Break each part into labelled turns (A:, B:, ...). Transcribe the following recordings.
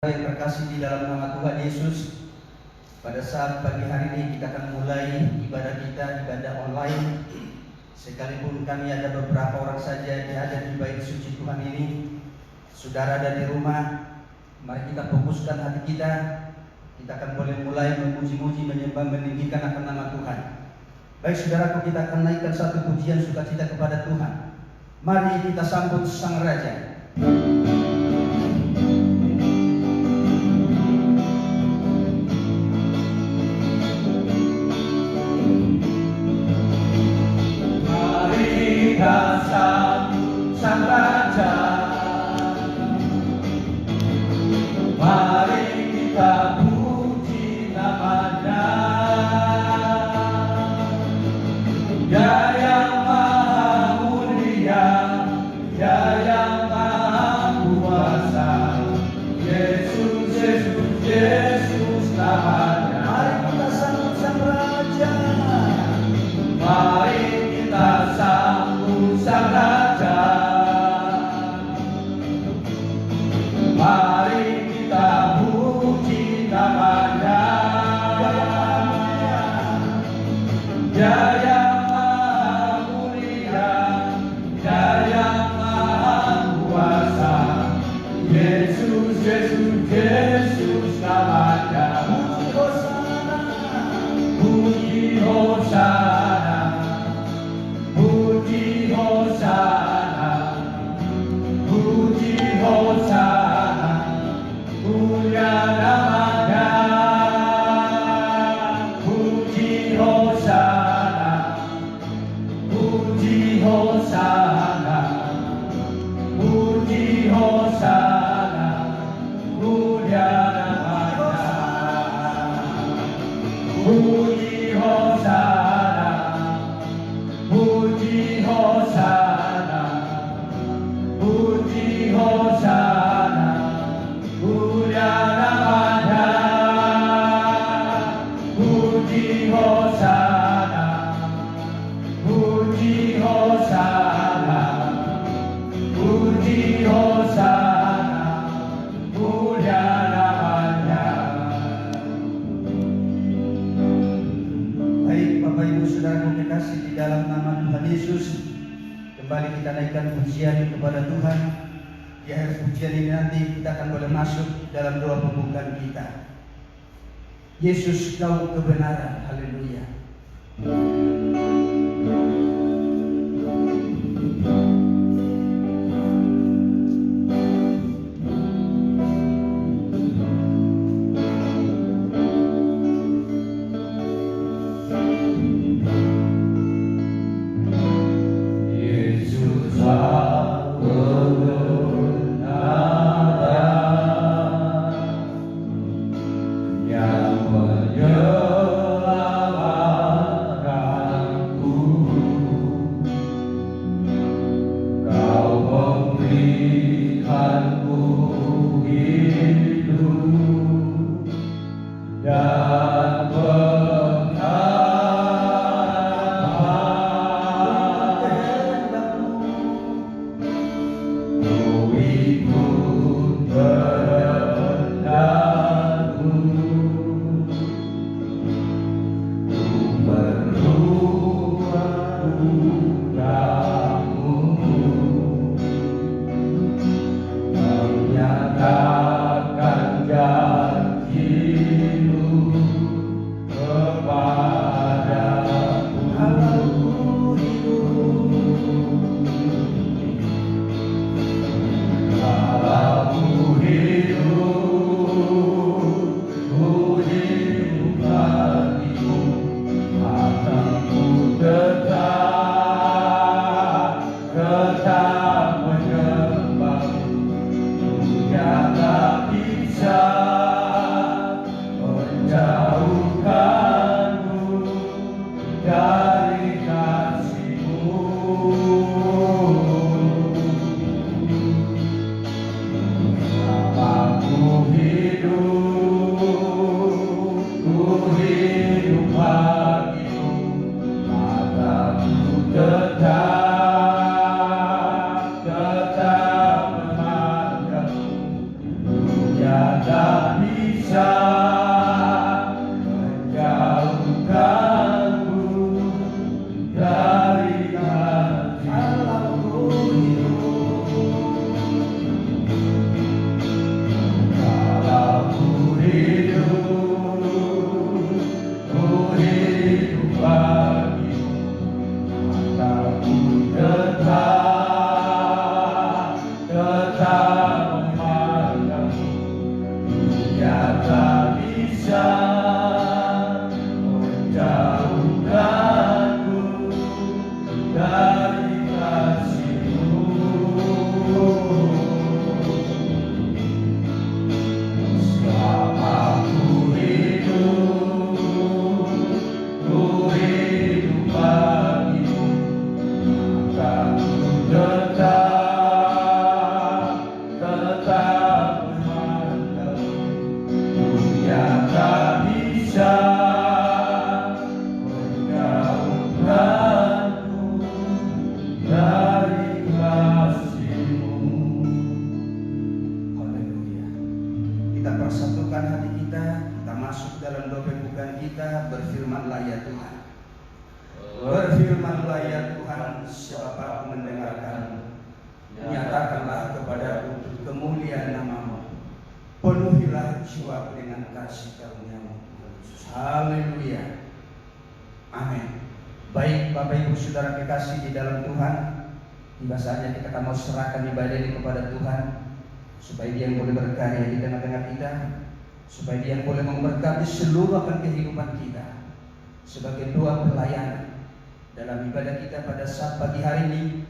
A: Yang terkasih di dalam nama Tuhan Yesus, pada saat pagi hari ini kita akan mulai ibadah kita, ibadah online. Sekalipun kami ada beberapa orang saja yang ada di bait suci Tuhan ini, saudara ada di rumah, mari kita fokuskan hati kita. Kita akan boleh mulai memuji-muji, menyembah, meninggikan akan nama Tuhan. Baik saudaraku, kita akan naikkan satu pujian sukacita kepada Tuhan. Mari kita sambut Sang Raja. Sang Raja, mari kita puji nama-Nya. Dia yang maha mulia, Dia yang maha kuasa, Yesus, Yesus, Yesus namanya. Mari kita sambut Sang Raja. Mari kita sambut Sang Raja. Mari kita puji nama-Nya. Dia yang maha mulia, Dia yang maha kuasa, Yesus, Yesus, Yesus namanya. Puji Hosana, puji Hosana, puji Hosana, mulia nama-Nya. Puji Hosana, puji Hosana, puji Hosana, mulia nama-Nya. Puji Hosana, puji Hosana, puji Hosana, mulia nama-Nya. Puji Hosana, puji Hosana, puji Hosana, mulia nama-Nya. Baik Bapak Ibu Saudara kekasih di dalam nama Tuhan Yesus, kembali kita naikkan pujian kepada Tuhan. Di akhir pujian ini nanti kita akan boleh masuk dalam doa pembukaan kita. Yesus, Kau kebenaran. Haleluya. Yang menyelamatkan
B: tak bisa menjauhkanku dari hatimu. Kalau ku hidup bagimu, maka ku tetap memandangmu. Dunia tak bisa menjauhkanku dari kasih-Mu. Selama ku hidup bagimu, maka ku tetap memandangmu. Dunia tak bisa menjauhkanku dari kasih-Mu.
A: Haleluya. Kita persatukan hati kita, kita masuk dalam doa pembukaan kita. Berfirmanlah ya Tuhan. Berfirmanlah ya Tuhan, siapa mendengarkan, nyatakanlah kepadaku kemuliaan nama-Mu. Penuhilah jiwa dengan kasih karunia-Mu. Haleluya. Amin. Baik Bapak Ibu Saudara kekasih di dalam Tuhan, tiba saatnya kita akan mau serahkan ibadah ini kepada Tuhan, supaya Dia yang boleh berkarya di tengah-tengah kita, supaya Dia yang boleh memberkati seluruh akan kehidupan kita. Sebagai doa pelayanan dalam ibadah kita pada saat pagi hari ini,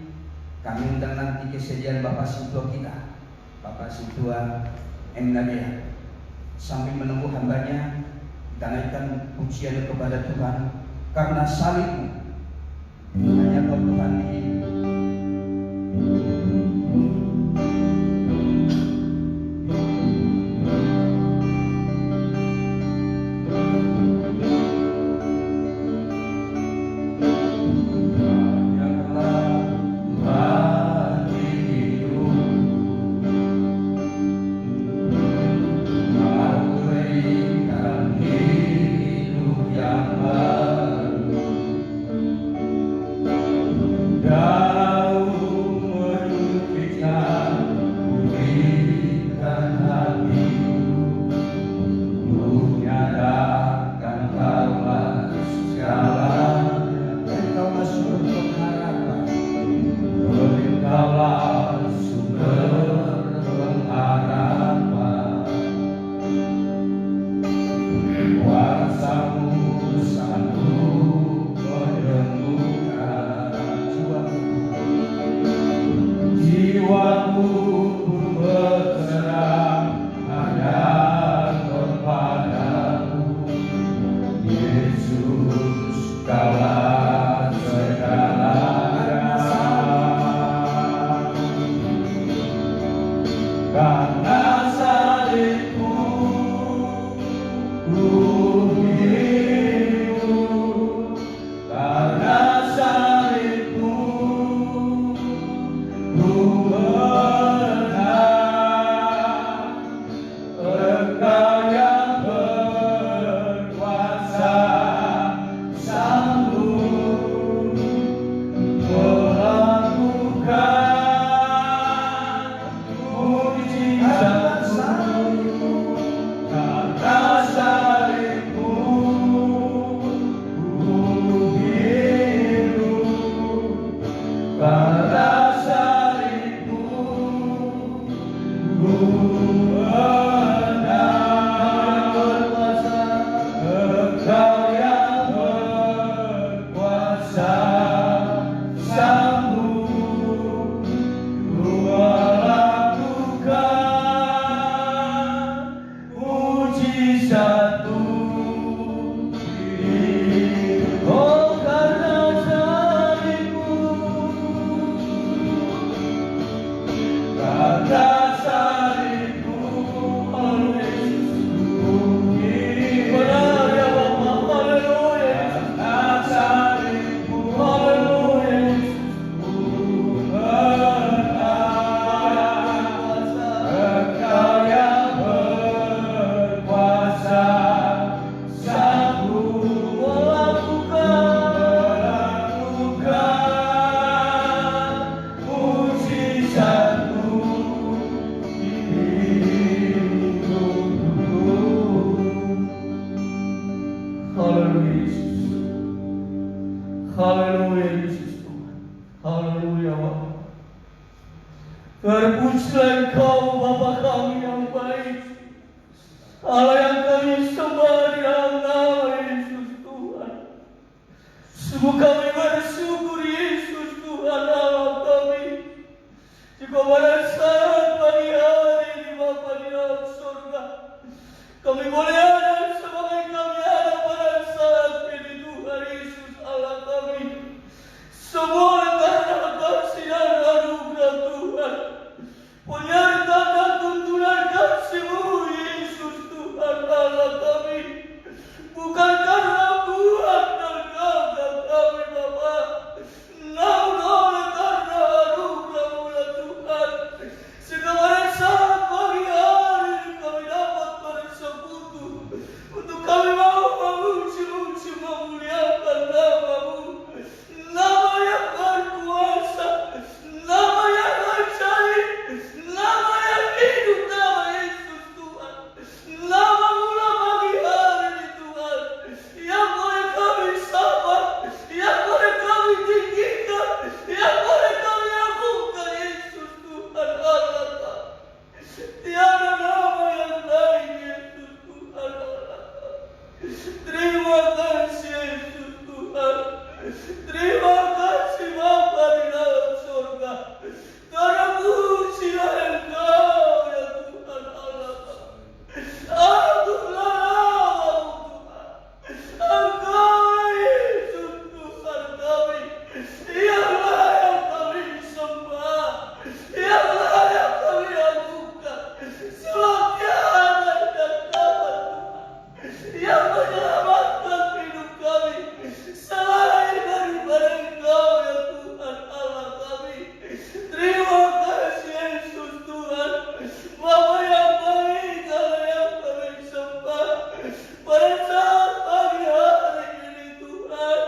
A: kami undang nanti kesediaan Bapak Sintua kita, Bapak Sintua M. Nadia. Sambil menunggu hambanya, kita naikkan pujian kepada Tuhan, karena salib-Mu hanya Kau Tuhan di
B: Dan selain Kau, Bapa kami yang baik. Allah yang kami sembah di dalam nama Yesus Tuhan. Sungguh kami bersyukur Yesus Tuhan Allah kami. Jika pada saat pagi hari ini Bapa di dalam surga, kami boleh ada sebagai kami ada pada saat ini Tuhan Yesus Allah kami. Semua karena kasih dan anugerah Tuhan. Penyertaan dan tuntunan kasih-Mu Yesus Tuhan Allah kami. Bukan karena buat dan gagah kami Bapa, namun oleh karena anugerah-Mu ya Tuhan. Sehingga pada saat pagi hari ini kami dapat bersekutu untuk kami mau memuji-muji memuliakan nama-Mu. Nama yang berkuasa, nama yang ajaib, nama yang hidup, nama Yesus Tuhan. Nama mula bagi hari ini Tuhan, yang boleh kami sabar, yang boleh kami tinggikan, yang boleh kami agungkan Yesus Tuhan Allah kami. Tiada nama yang lain Yesus Tuhan Allah kami. Terima kasih Yesus Tuhan. Terima kasih Bapa di dalam surga. Karena puji Engkau ya Tuhan Allah kami. Agunglah nama-Mu Tuhan. Engkau Yesus Tuhan kami. Yang layak kami sembah, yang layak kami agungkan. Sebab Tiada dan dapat Tuhan yang menyelamatkan hidup kami selain daripada Engkau ya Tuhan Allah kami. Terima kasih Yesus Tuhan. Bapa yang baik, Allah yang kami sembah. Pada saat pagi hari ini Tuhan,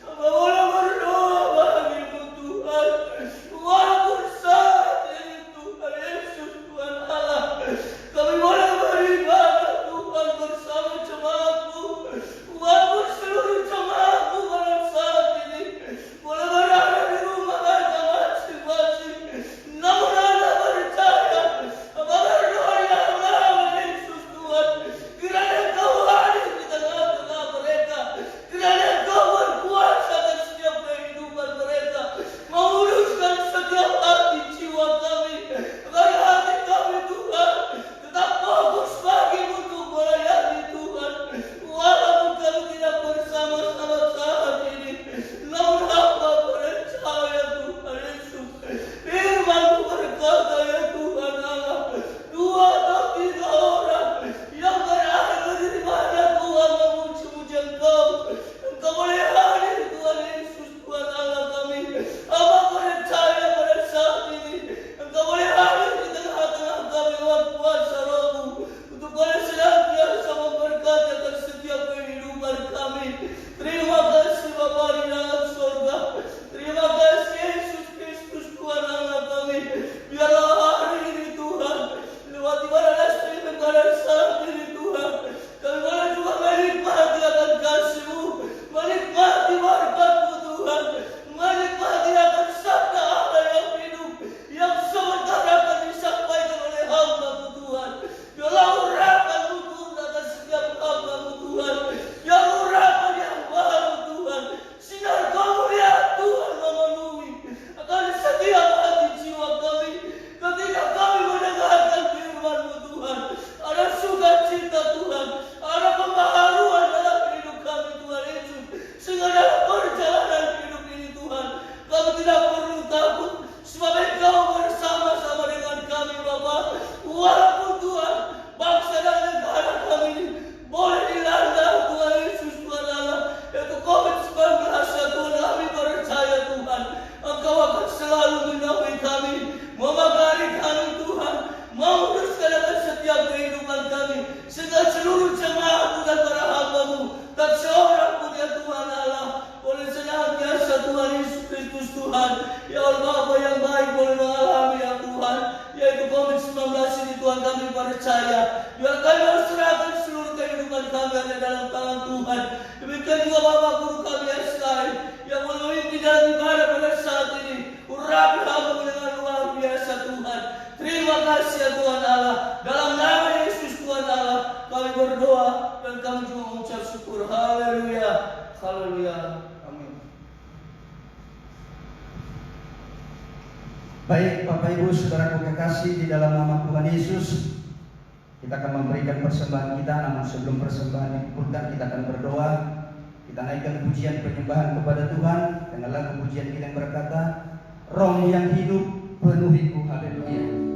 B: Hamba boleh berdoa bagi-Mu Tuhan. Walaupun saat ini Tuhan Yesus Tuhan Allah, kami boleh beribadah Tuhan bersama jemaat-Mu. Walaupun seluruh jemaat-Mu pada saat ini boleh berada di rumah mereka masing-masing, namun Anda percaya Hamba berdoa di dalam nama Yesus Tuhan, kiranya Engkau hadir di tengah-tengah mereka, kiranya Engkau berkuasa atas setiap kehidupan mereka, menguruskan setiap hati jiwa kami, agar hati kami Tuhan tetap fokus bagi-Mu untuk melayani Tuhan. Walaupun kami tidak bersama-sama saat ini, namun Hamba percaya Tuhan Yesus, firman-Mu berkata ya Tuhan Allah, 2 atau 3 orang yang berada berdiri pada Tuhan memuji-muji Engkau, Engkau boleh hadir Tuhan Yesus Tuhan Allah kami. Hamba percaya pada saat ini Engkau boleh hadir di tengah-tengah kami lewat kuasa Roh-Mu, untuk boleh senantiasa memberkati akan setiap kehidupan kami. Terima kasih Bapa di dalam surga. Terima kasih Yesus Kristus Tuhan Allah kami. Biarlah hari ini Tuhan, lewat ibadah streaming pada saat ini Tuhan, kami boleh juga menikmati akan kasih-Mu, menikmati berkat-Mu Tuhan, menikmati akan sabda Allah yang hidup, yang sebentar akan disampaikan oleh hamba-Mu Tuhan. Biarlah urapan-Mu turun atas setiap hamba-Mu Tuhan, yang urapan yang baru Tuhan, sinar kemuliaan Tuhan memenuhi akan setiap hati jiwa kami. Ketika kami mendengarkan firman-Mu Tuhan, ada sukacita Tuhan, ada pembaharuan dalam hidup kami Tuhan Yesus. Sehingga dalam perjalanan hidup ini Tuhan, kami tidak perlu takut, sebab Engkau bersama-sama dengan kami Bapa. Walaupun Tuhan, bangsa dan negara kami ini boleh dilanda Tuhan Yesus Tuhan Allah, yaitu COVID-19 ya Tuhan, kami percaya Tuhan, Engkau akan selalu menaungi kami, memagari kami Tuhan, menguruskan akan setiap kehidupan kami, sehingga seluruh jemaat-Mu dan para hamba-Mu, tak seorang pun ya Tuhan Allah, boleh senantiasa Tuhan Yesus Kristus Tuhan, ya Allah Bapa yang baik, boleh mengalami ya Tuhan, yaitu COVID-19 ini Tuhan kami percaya. Biar kami serahkan seluruh kehidupan kami ada dalam tangan Tuhan. Demikian juga Bapak Guru kami yang sekali, yang memimpin dalam ibadah pada saat ini, urapi hamba dengan luar biasa Tuhan. Terima kasih ya Tuhan Allah. Dalam nama Yesus Tuhan Allah, kami berdoa dan kami juga mengucap syukur. Haleluya. Haleluya. Amin.
A: Baik Bapak Ibu Saudaraku kekasih, di dalam nama Tuhan Yesus kita akan memberikan persembahan kita. Namun sebelum persembahan dikumpulkan, kita akan berdoa. Kita naikkan pujian penyembahan kepada Tuhan dengan lagu pujian kita yang berkata, Roh yang hidup penuhiku. Haleluya.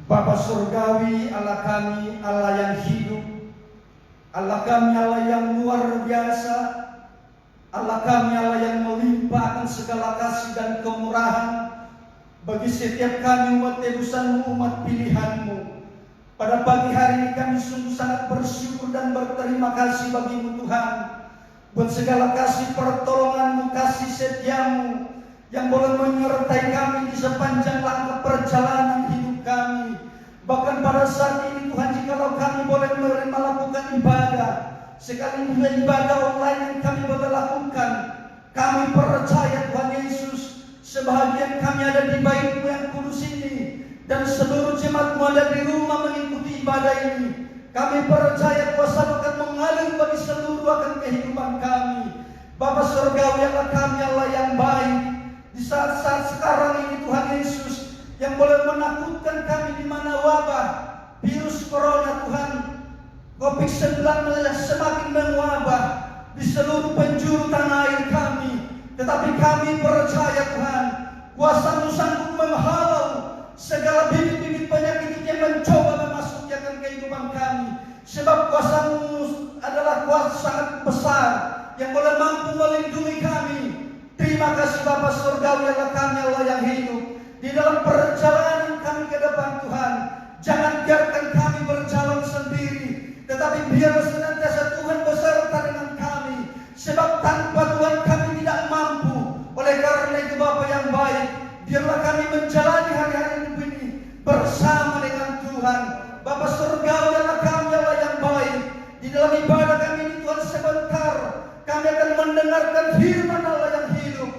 C: Bapa Surgawi, Allah kami, Allah yang hidup, Allah kami, Allah yang luar biasa, Allah kami, Allah yang melimpahkan segala kasih dan kemurahan bagi setiap kami umat tebusan-Mu, umat pilihan-Mu. Pada pagi hari ini kami sungguh sangat bersyukur dan berterima kasih bagi-Mu Tuhan, buat segala kasih pertolongan-Mu, kasih setia-Mu yang boleh menyertai kami di sepanjang langkah perjalanan hidup kami. Bahkan pada saat ini Tuhan, jikalau kami boleh melakukan ibadah, sekalipun ibadah online yang kami boleh lakukan, kami percaya Tuhan Yesus, sebahagian kami ada di bait-Mu yang kudus ini, dan seluruh jemaat-Mu ada di rumah mengikuti ibadah ini. Kami percaya kuasa-Mu akan mengalir bagi seluruh akan kehidupan kami. Bapa Surgawi, Allah kami, Allah yang baik, di saat-saat sekarang ini Tuhan Yesus, yang boleh menakutkan kami di mana wabah virus corona Tuhan, COVID-19 semakin mewabah di seluruh penjuru tanah air kami. Tetapi kami percaya Tuhan, kuasa-Mu sanggup menghalau segala bibit-bibit penyakit yang mencoba memasuki akan kehidupan kami. Sebab kuasa-Mu adalah kuasa sangat besar yang boleh mampu melindungi kami. Terima kasih Bapa Surgawi, Allah kami, Allah yang hidup. Di dalam perjalanan kami ke depan Tuhan, jangan biarkan kami berjalan sendiri, tetapi biar senantiasa Tuhan beserta dengan kami. Sebab tanpa Tuhan kami tidak mampu. Oleh karena itu Bapa yang baik, biarlah kami menjalani hari-hari hidup ini bersama dengan Tuhan. Bapa Surgawi, Allah kami, Allah yang baik. Di dalam ibadah kami ini Tuhan, sebentar kami akan mendengarkan firman Allah yang hidup,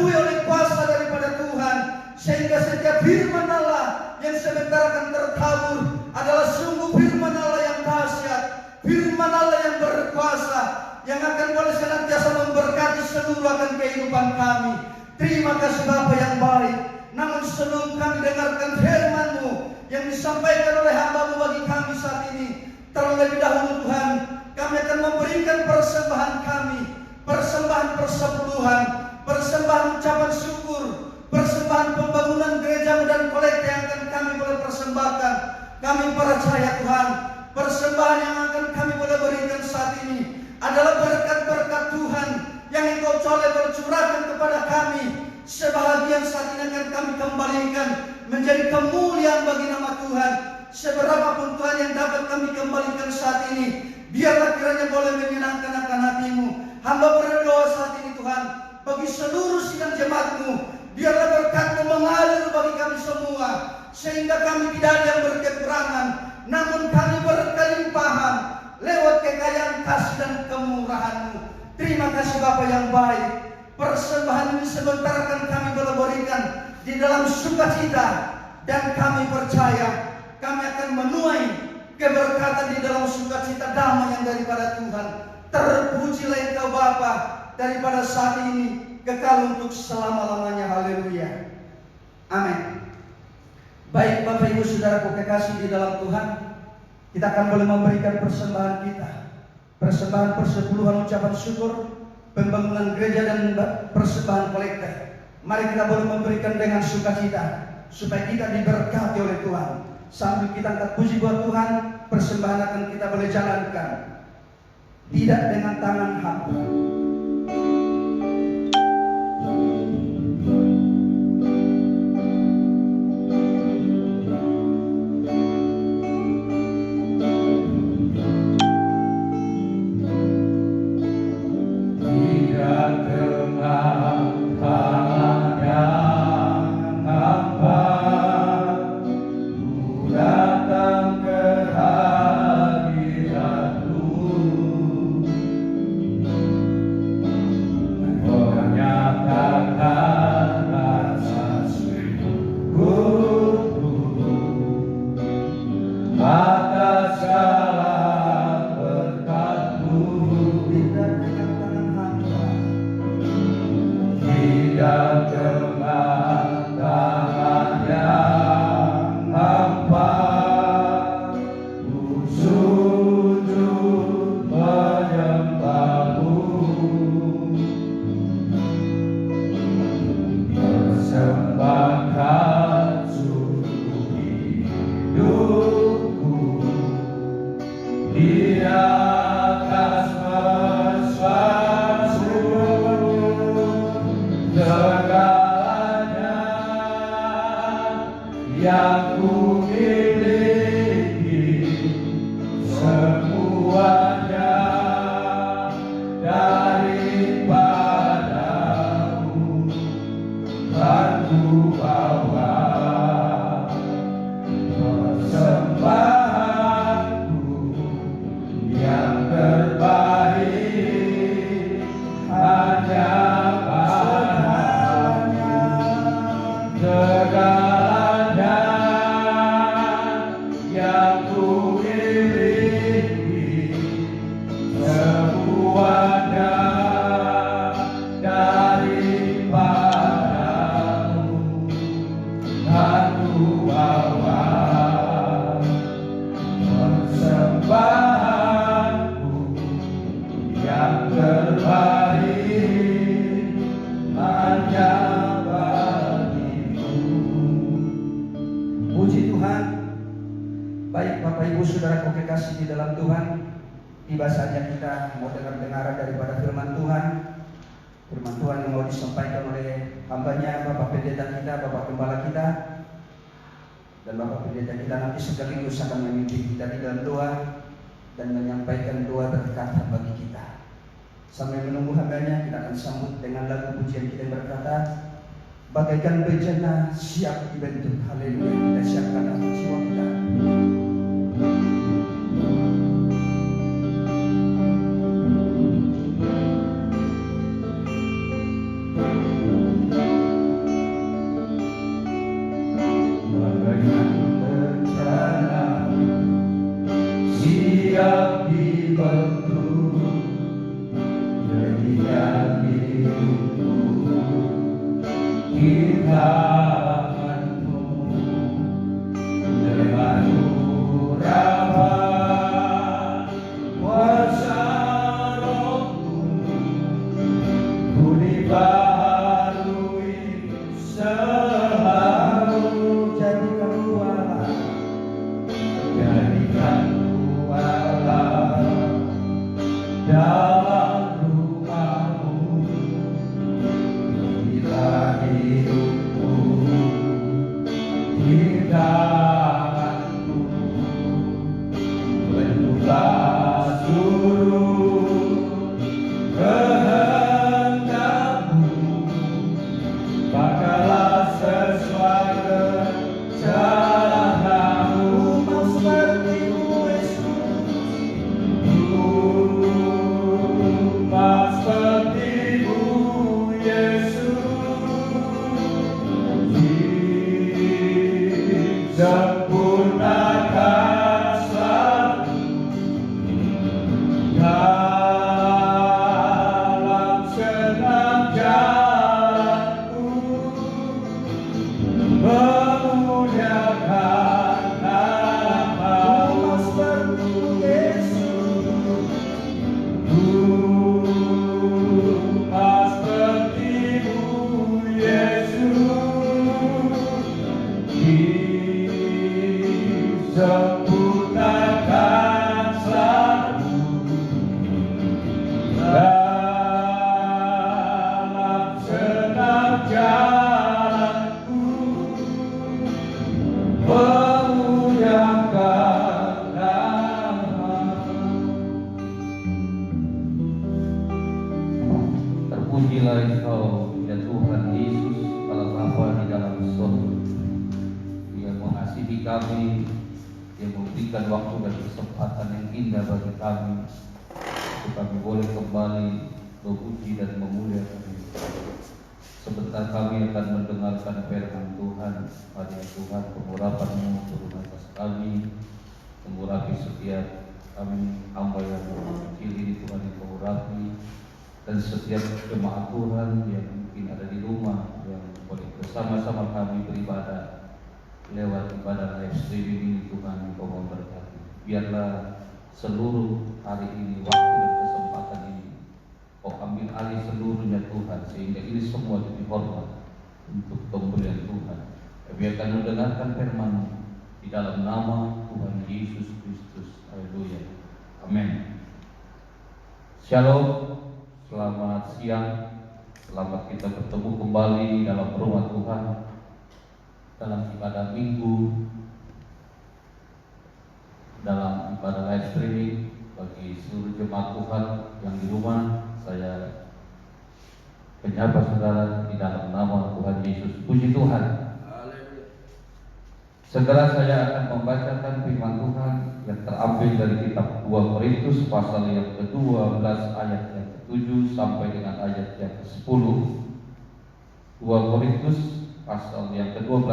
C: dipenuhi oleh kuasa daripada Tuhan, sehingga setiap firman Allah yang sebentar akan tertabur adalah sungguh firman Allah yang dahsyat, firman Allah yang berkuasa, yang akan boleh senantiasa memberkati seluruh akan kehidupan kami. Terima kasih Bapa yang baik. Namun sebelum kami dengarkan firman-Mu yang disampaikan oleh hamba-Mu bagi kami saat ini, terlebih dahulu Tuhan, kami akan memberikan persembahan kami, persembahan persepuluhan, persembahan ucapan syukur, persembahan pembangunan gereja dan kolekte yang akan kami boleh persembahkan. Kami percaya Tuhan, persembahan yang akan kami boleh berikan saat ini adalah berkat-berkat Tuhan yang Engkau boleh curahkan kepada kami. Sebahagian saat ini akan kami kembalikan menjadi kemuliaan bagi nama Tuhan. Seberapapun Tuhan yang dapat kami kembalikan saat ini, biarlah kiranya boleh menyenangkan akan hati-Mu. Hamba berdoa saat ini Tuhan, bagi seluruh sidang jemaat-Mu, biarlah berkat-Mu mengalir bagi kami semua, sehingga kami tidak ada yang berkekurangan, namun kami berkelimpahan lewat kekayaan kasih dan kemurahan-Mu. Terima kasih Bapa yang baik. Persembahan ini sebentar akan kami boleh berikan di dalam sukacita, dan kami percaya kami akan menuai keberkatan di dalam sukacita damai yang daripada Tuhan. Terpujilah Engkau Bapa daripada saat ini kekal untuk selama-lamanya. Haleluya. Amin. Baik Bapak Ibu Saudaraku kekasih di dalam Tuhan, kita akan boleh memberikan persembahan kita. Persembahan persepuluhan ucapan syukur, pembangunan gereja dan persembahan kolekte. Mari kita boleh memberikan dengan sukacita supaya kita diberkati oleh Tuhan. Sambil kita angkat puji buat Tuhan, persembahan akan kita boleh jalankan tidak dengan tangan hamba. Tiba saja kita mau dengar-dengar daripada firman Tuhan. Firman Tuhan yang mau disampaikan oleh hambanya Bapak Pendeta kita, Bapak Gembala kita. Dan Bapak Pendeta kita nanti sekaligus akan memimpin kita di dalam doa dan menyampaikan doa berkata bagi kita. Sambil menunggu hambanya, kita akan sambut dengan lagu pujian kita yang berkata, bagaikan bejana siap dibentuk. Haleluya. Kita siapkan hati jiwa kita.
B: di tanganmu dengan urapan kuasa Rohmu, ku dibaharui selalu. Jadikan kuala dalam rumahmu, bila hidupku di tanganku, penuhlah seluruh kehendakmu, pakailah sesuai rencanamu. Mau seperti-Mu Yesus, mau seperti-Mu Yesus, sempurnakan selalu dalam senang jalanku, memuliakan nama-Mu. Seperti Yesus, seperti-Mu Yesus, disempurnakan selalu dalam senang jalanku, memuliakan nama-Mu. Terpujilah Engkau ya Tuhan Yesus, Allah Bapa di dalam surga. Dia mengasihi kami, Dia memberikan waktu dan kesempatan yang indah bagi kami untuk kami boleh kembali memuji dan memuliakan Dia. Sebentar kami akan mendengarkan firman Tuhan. Mari Tuhan, pengurapan-Mu turun atas kami, mengurapi setiap kami hamba yang kecil ini, Tuhan yang mengurapi, dan setiap jemaat Tuhan yang mungkin ada di rumah yang boleh bersama-sama kami beribadah lewat ibadah live streaming ini. Tuhan, Engkau memberkati. Biarlah seluruh hari ini, waktu dan kesempatan ini, Kau ambil alih seluruhnya Tuhan, sehingga ini semua jadi hormat untuk pemberian Tuhan. Kami akan mendengarkan firman-Mu di dalam nama Tuhan Yesus Kristus. Haleluya. Amin. Shalom. Selamat siang, selamat kita bertemu kembali dalam rumah Tuhan dalam ibadah minggu, dalam ibadah live streaming. Bagi seluruh jemaat Tuhan yang di rumah, saya menyapa saudara di dalam nama Tuhan Yesus. Puji Tuhan. Segera saya akan membacakan firman Tuhan yang terambil dari kitab 2 Korintus pasal yang ke-12 ayat yang ke-7 sampai dengan ayat yang ke-10. 2 Korintus pasal yang ke-12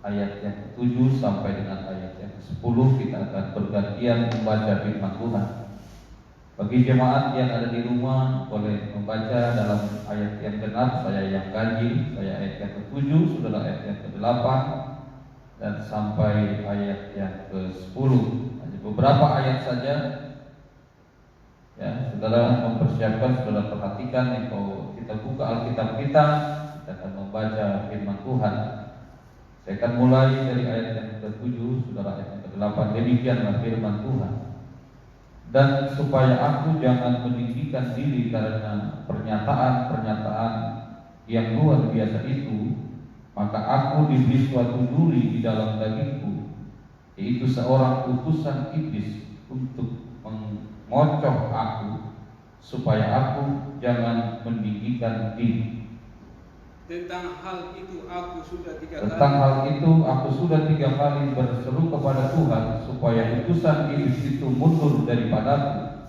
B: ayat yang ke-7 sampai dengan ayat yang ke-10. Kita akan bergantian membaca firman Tuhan. Bagi jemaat yang ada di rumah boleh membaca dalam ayat yang genap, saya yang ganjil, saya ayat yang ke-7, saudara ayat yang ke-8 dan sampai ayat yang ke-10. Hanya beberapa ayat saja. Ya, saudara mempersiapkan, saudara perhatikan. Kalau kita buka Alkitab kita akan membaca firman Tuhan. Saya akan mulai dari ayat yang ke-7, saudara ayat yang ke-8. Demikianlah firman Tuhan. Dan supaya aku jangan meninggikan diri karena pernyataan-pernyataan yang luar biasa itu, maka aku diberi suatu duri di dalam dagingku, yaitu seorang utusan iblis untuk mengocoh aku, supaya aku jangan meninggikan diri.
D: Tentang hal itu aku sudah tiga kali berseru kepada Tuhan supaya utusan iblis itu mundur daripadaku.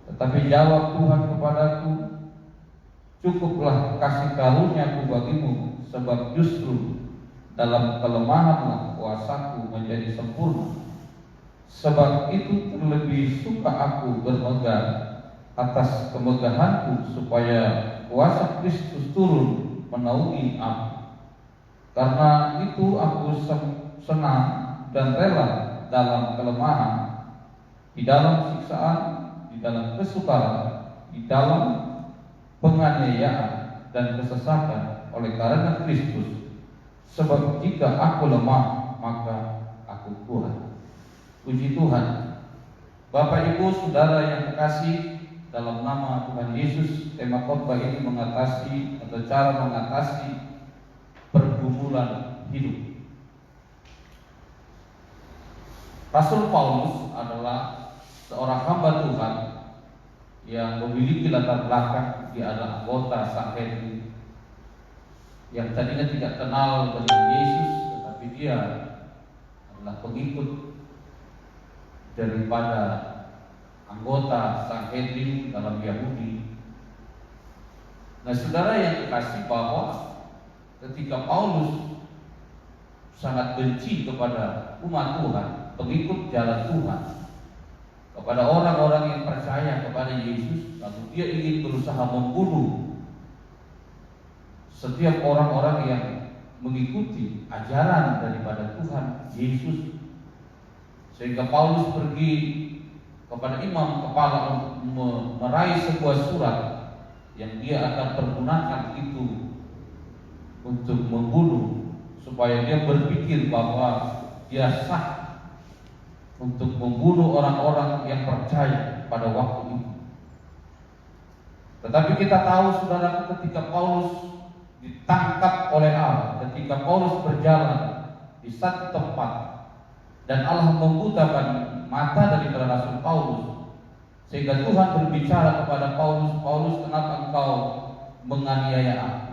D: Tetapi jawab Tuhan kepadaku, cukuplah kasih karunia-Ku bagimu, sebab justru dalam kelemahanlah kuasaku menjadi sempurna. Sebab itu terlebih suka aku bermegah atas kemegahanku, supaya kuasa Kristus turun menaungi aku. Karena itu aku senang dan rela dalam kelemahan, di dalam siksaan, di dalam kesukaran, di dalam penganiayaan dan kesesatan oleh karena Kristus. Sebab jika aku lemah, maka aku kuat. Puji Tuhan. Bapak Ibu Saudara yang kekasih, dalam nama Tuhan Yesus, tema khotbah ini mengatasi atau cara mengatasi pergumulan hidup. Rasul Paulus adalah seorang hamba Tuhan yang memiliki latar belakang. Dia adalah anggota Sanhedrin yang tadinya tidak kenal dengan Yesus, tetapi dia adalah pengikut daripada anggota Sanhedrin dalam Yahudi. Nah, saudara yang kekasih, bahwa ketika Paulus sangat benci kepada umat Tuhan, pengikut jalan Tuhan, kepada orang-orang yang percaya kepada Yesus, lalu dia ingin berusaha membunuh setiap orang-orang yang mengikuti ajaran daripada Tuhan Yesus, sehingga Paulus pergi kepada imam kepala untuk meraih sebuah surat yang dia akan pergunakan itu untuk membunuh, supaya dia berpikir bahwa dia sah untuk membunuh orang-orang yang percaya pada waktu itu. Tetapi kita tahu, saudara, ketika Paulus ditangkap oleh Allah, ketika Paulus berjalan di satu tempat dan Allah membutakan mata daripada Rasul Paulus, sehingga Tuhan berbicara kepada Paulus, "Paulus, kenapa engkau menganiaya aku?"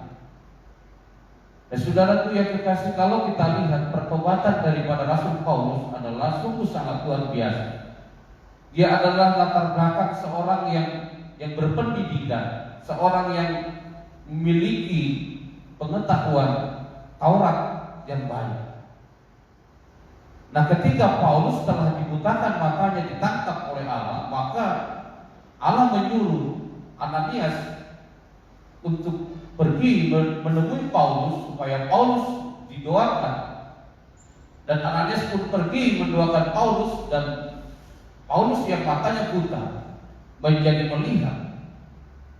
D: Dan saudaraku yang kekasih, kalau kita lihat pertobatan daripada Rasul Paulus adalah sungguh sangat luar biasa. Dia adalah latar belakang seorang yang berpendidikan, seorang yang memiliki pengetahuan Taurat yang baik. Nah, ketika Paulus telah dibutakan matanya, ditangkap oleh Allah, maka Allah menyuruh Ananias untuk pergi menemui Paulus supaya Paulus didoakan. Dan Ananias pun pergi mendoakan Paulus, dan Paulus yang matanya buta menjadi melihat.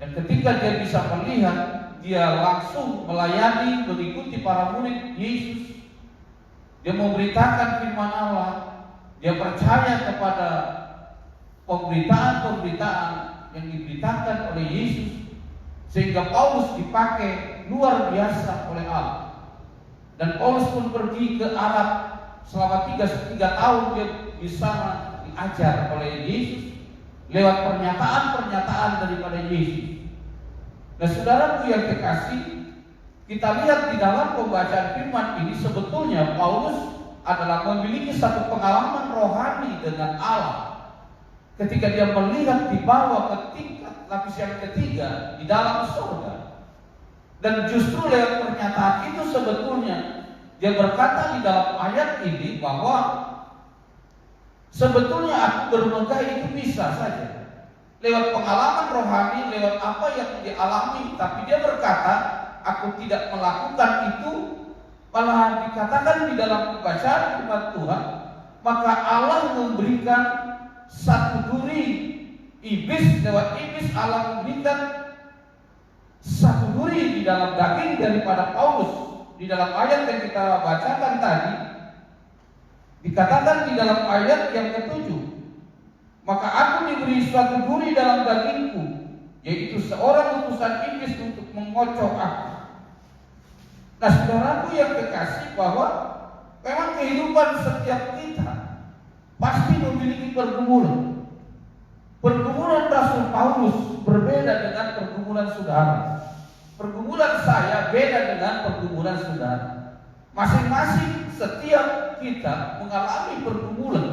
D: Dan ketika dia bisa melihat, dia langsung melayani, mengikuti para murid Yesus. Dia memberitakan firman Allah. Dia percaya kepada pemberitaan-pemberitaan yang diberitakan oleh Yesus, sehingga Paulus dipakai luar biasa oleh Allah. Dan Paulus pun pergi ke Arab selama 3 tahun. Dia di sana diajar oleh Yesus lewat pernyataan-pernyataan daripada Yesus. Nah, saudaraku yang kekasih, kita lihat di dalam pembacaan firman ini, sebetulnya Paulus adalah memiliki satu pengalaman rohani dengan Allah ketika dia melihat dibawa ke tingkat lapis yang ketiga di dalam surga. Dan justru lewat pernyataan itu sebetulnya dia berkata di dalam ayat ini bahwa sebetulnya aku bermegah itu bisa saja lewat pengalaman rohani, lewat apa yang dialami. Tapi dia berkata, aku tidak melakukan itu. Malah dikatakan di dalam bacaan firman Tuhan, maka Allah memberikan satu duri iblis, lewat iblis Allah memberikan satu duri di dalam daging daripada Paulus. Di dalam ayat yang kita bacakan tadi, dikatakan di dalam ayat yang ke-7, maka aku diberi suatu duri dalam dagingku, yaitu seorang utusan iblis untuk mengocok aku. Nah, saudaraku yang kekasih, bahwa memang kehidupan setiap kita pasti memiliki pergumulan. Pergumulan Rasul Paulus berbeda dengan pergumulan saudara. Pergumulan saya beda dengan pergumulan saudara. Masing-masing setiap kita mengalami pergumulan.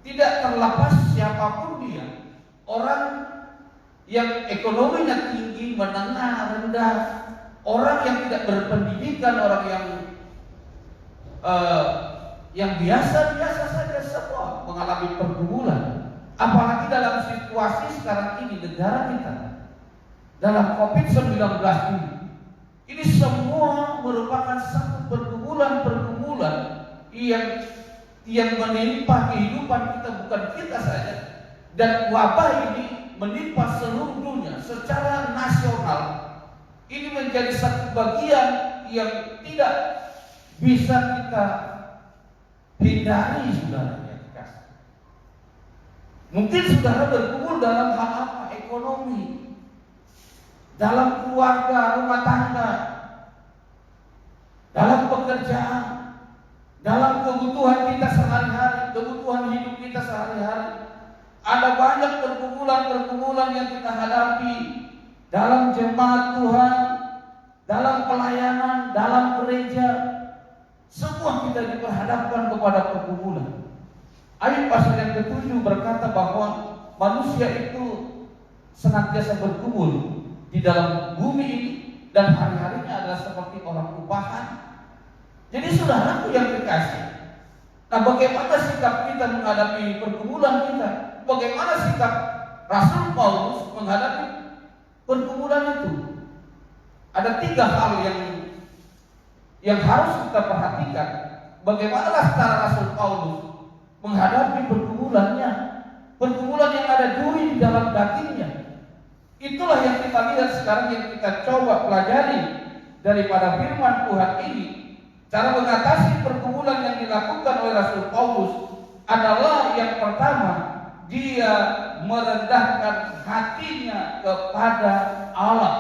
D: Tidak terlepas siapapun dia. Orang yang ekonominya tinggi, menengah, rendah, orang yang tidak berpendidikan, orang yang biasa-biasa saja, semua mengalami pergumulan. Apalagi dalam situasi sekarang ini negara kita dalam COVID-19 ini, Ini semua merupakan satu pergumulan-pergumulan yang menimpa kehidupan kita, bukan kita saja. Dan wabah ini menimpa seluruh dunia secara nasional. Ini menjadi satu bagian yang tidak bisa kita hindari, saudara yang kasih. Mungkin saudara bergumul dalam hal apa? Ekonomi, dalam keluarga, rumah tangga, dalam pekerjaan, dalam kebutuhan kita sehari-hari, kebutuhan hidup kita sehari-hari. Ada banyak pergumulan-pergumulan yang kita hadapi dalam jemaat Tuhan, dalam pelayanan, dalam gereja. Semua kita diperhadapkan kepada pergumulan. Ayat pasal yang ke-7 berkata bahwa manusia itu senantiasa bergumul di dalam bumi ini, dan hari-harinya adalah seperti orang upahan. Jadi saudaraku yang kekasih, nah bagaimana sikap kita menghadapi pergumulan kita? Bagaimana sikap Rasul Paulus menghadapi pergumulan itu? Ada 3 hal yang harus kita perhatikan. Bagaimana cara Rasul Paulus menghadapi pergumulannya, pergumulan yang ada duri di dalam dagingnya. Itulah yang kita lihat sekarang, yang kita coba pelajari daripada firman Tuhan ini. Cara mengatasi pergumulan yang dilakukan oleh Rasul Paulus adalah yang pertama, dia merendahkan hatinya kepada Allah.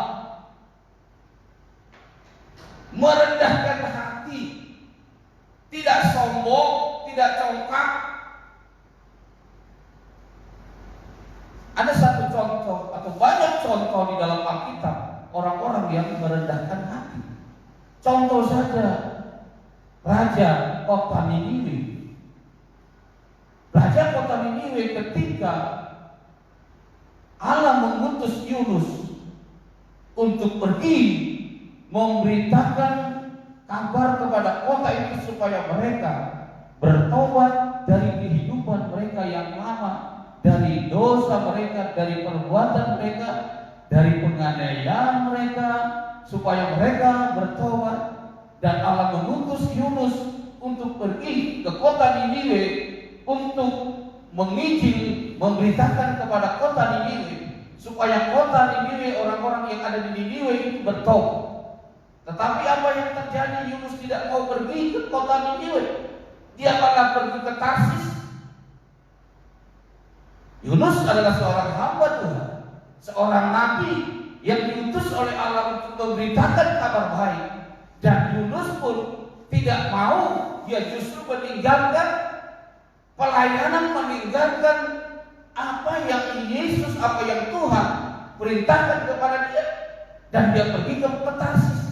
D: Merendahkan hati, tidak sombong, tidak congkak. Ada satu contoh atau banyak contoh di dalam Alkitab orang-orang yang merendahkan hati. Contoh saja Raja kota Niniwe. Raja kota Niniwe ketika Allah mengutus Yunus untuk pergi memberitakan kabar kepada kota itu supaya mereka bertobat dari kehidupan mereka yang lama, dari dosa mereka, dari perbuatan mereka, dari penganiayaan mereka, supaya mereka bertobat. Dan Allah mengutus Yunus untuk pergi ke kota Niniwe untuk menginjil, memberitakan kepada kota Niniwe supaya kota Niniwe, orang-orang yang ada di Niniwe itu bertobat. Tetapi apa yang terjadi? Yunus tidak mau pergi ke kota Niniwe. Dia malah pergi ke Tarsis. Yunus adalah seorang hamba Tuhan, seorang nabi yang diutus oleh Allah untuk memberitakan kabar baik. Dan Yunus pun tidak mau, dia justru meninggalkan pelayanan, meninggalkan apa yang Yesus, apa yang Tuhan perintahkan kepada dia, dan dia pergi ke Tarsis.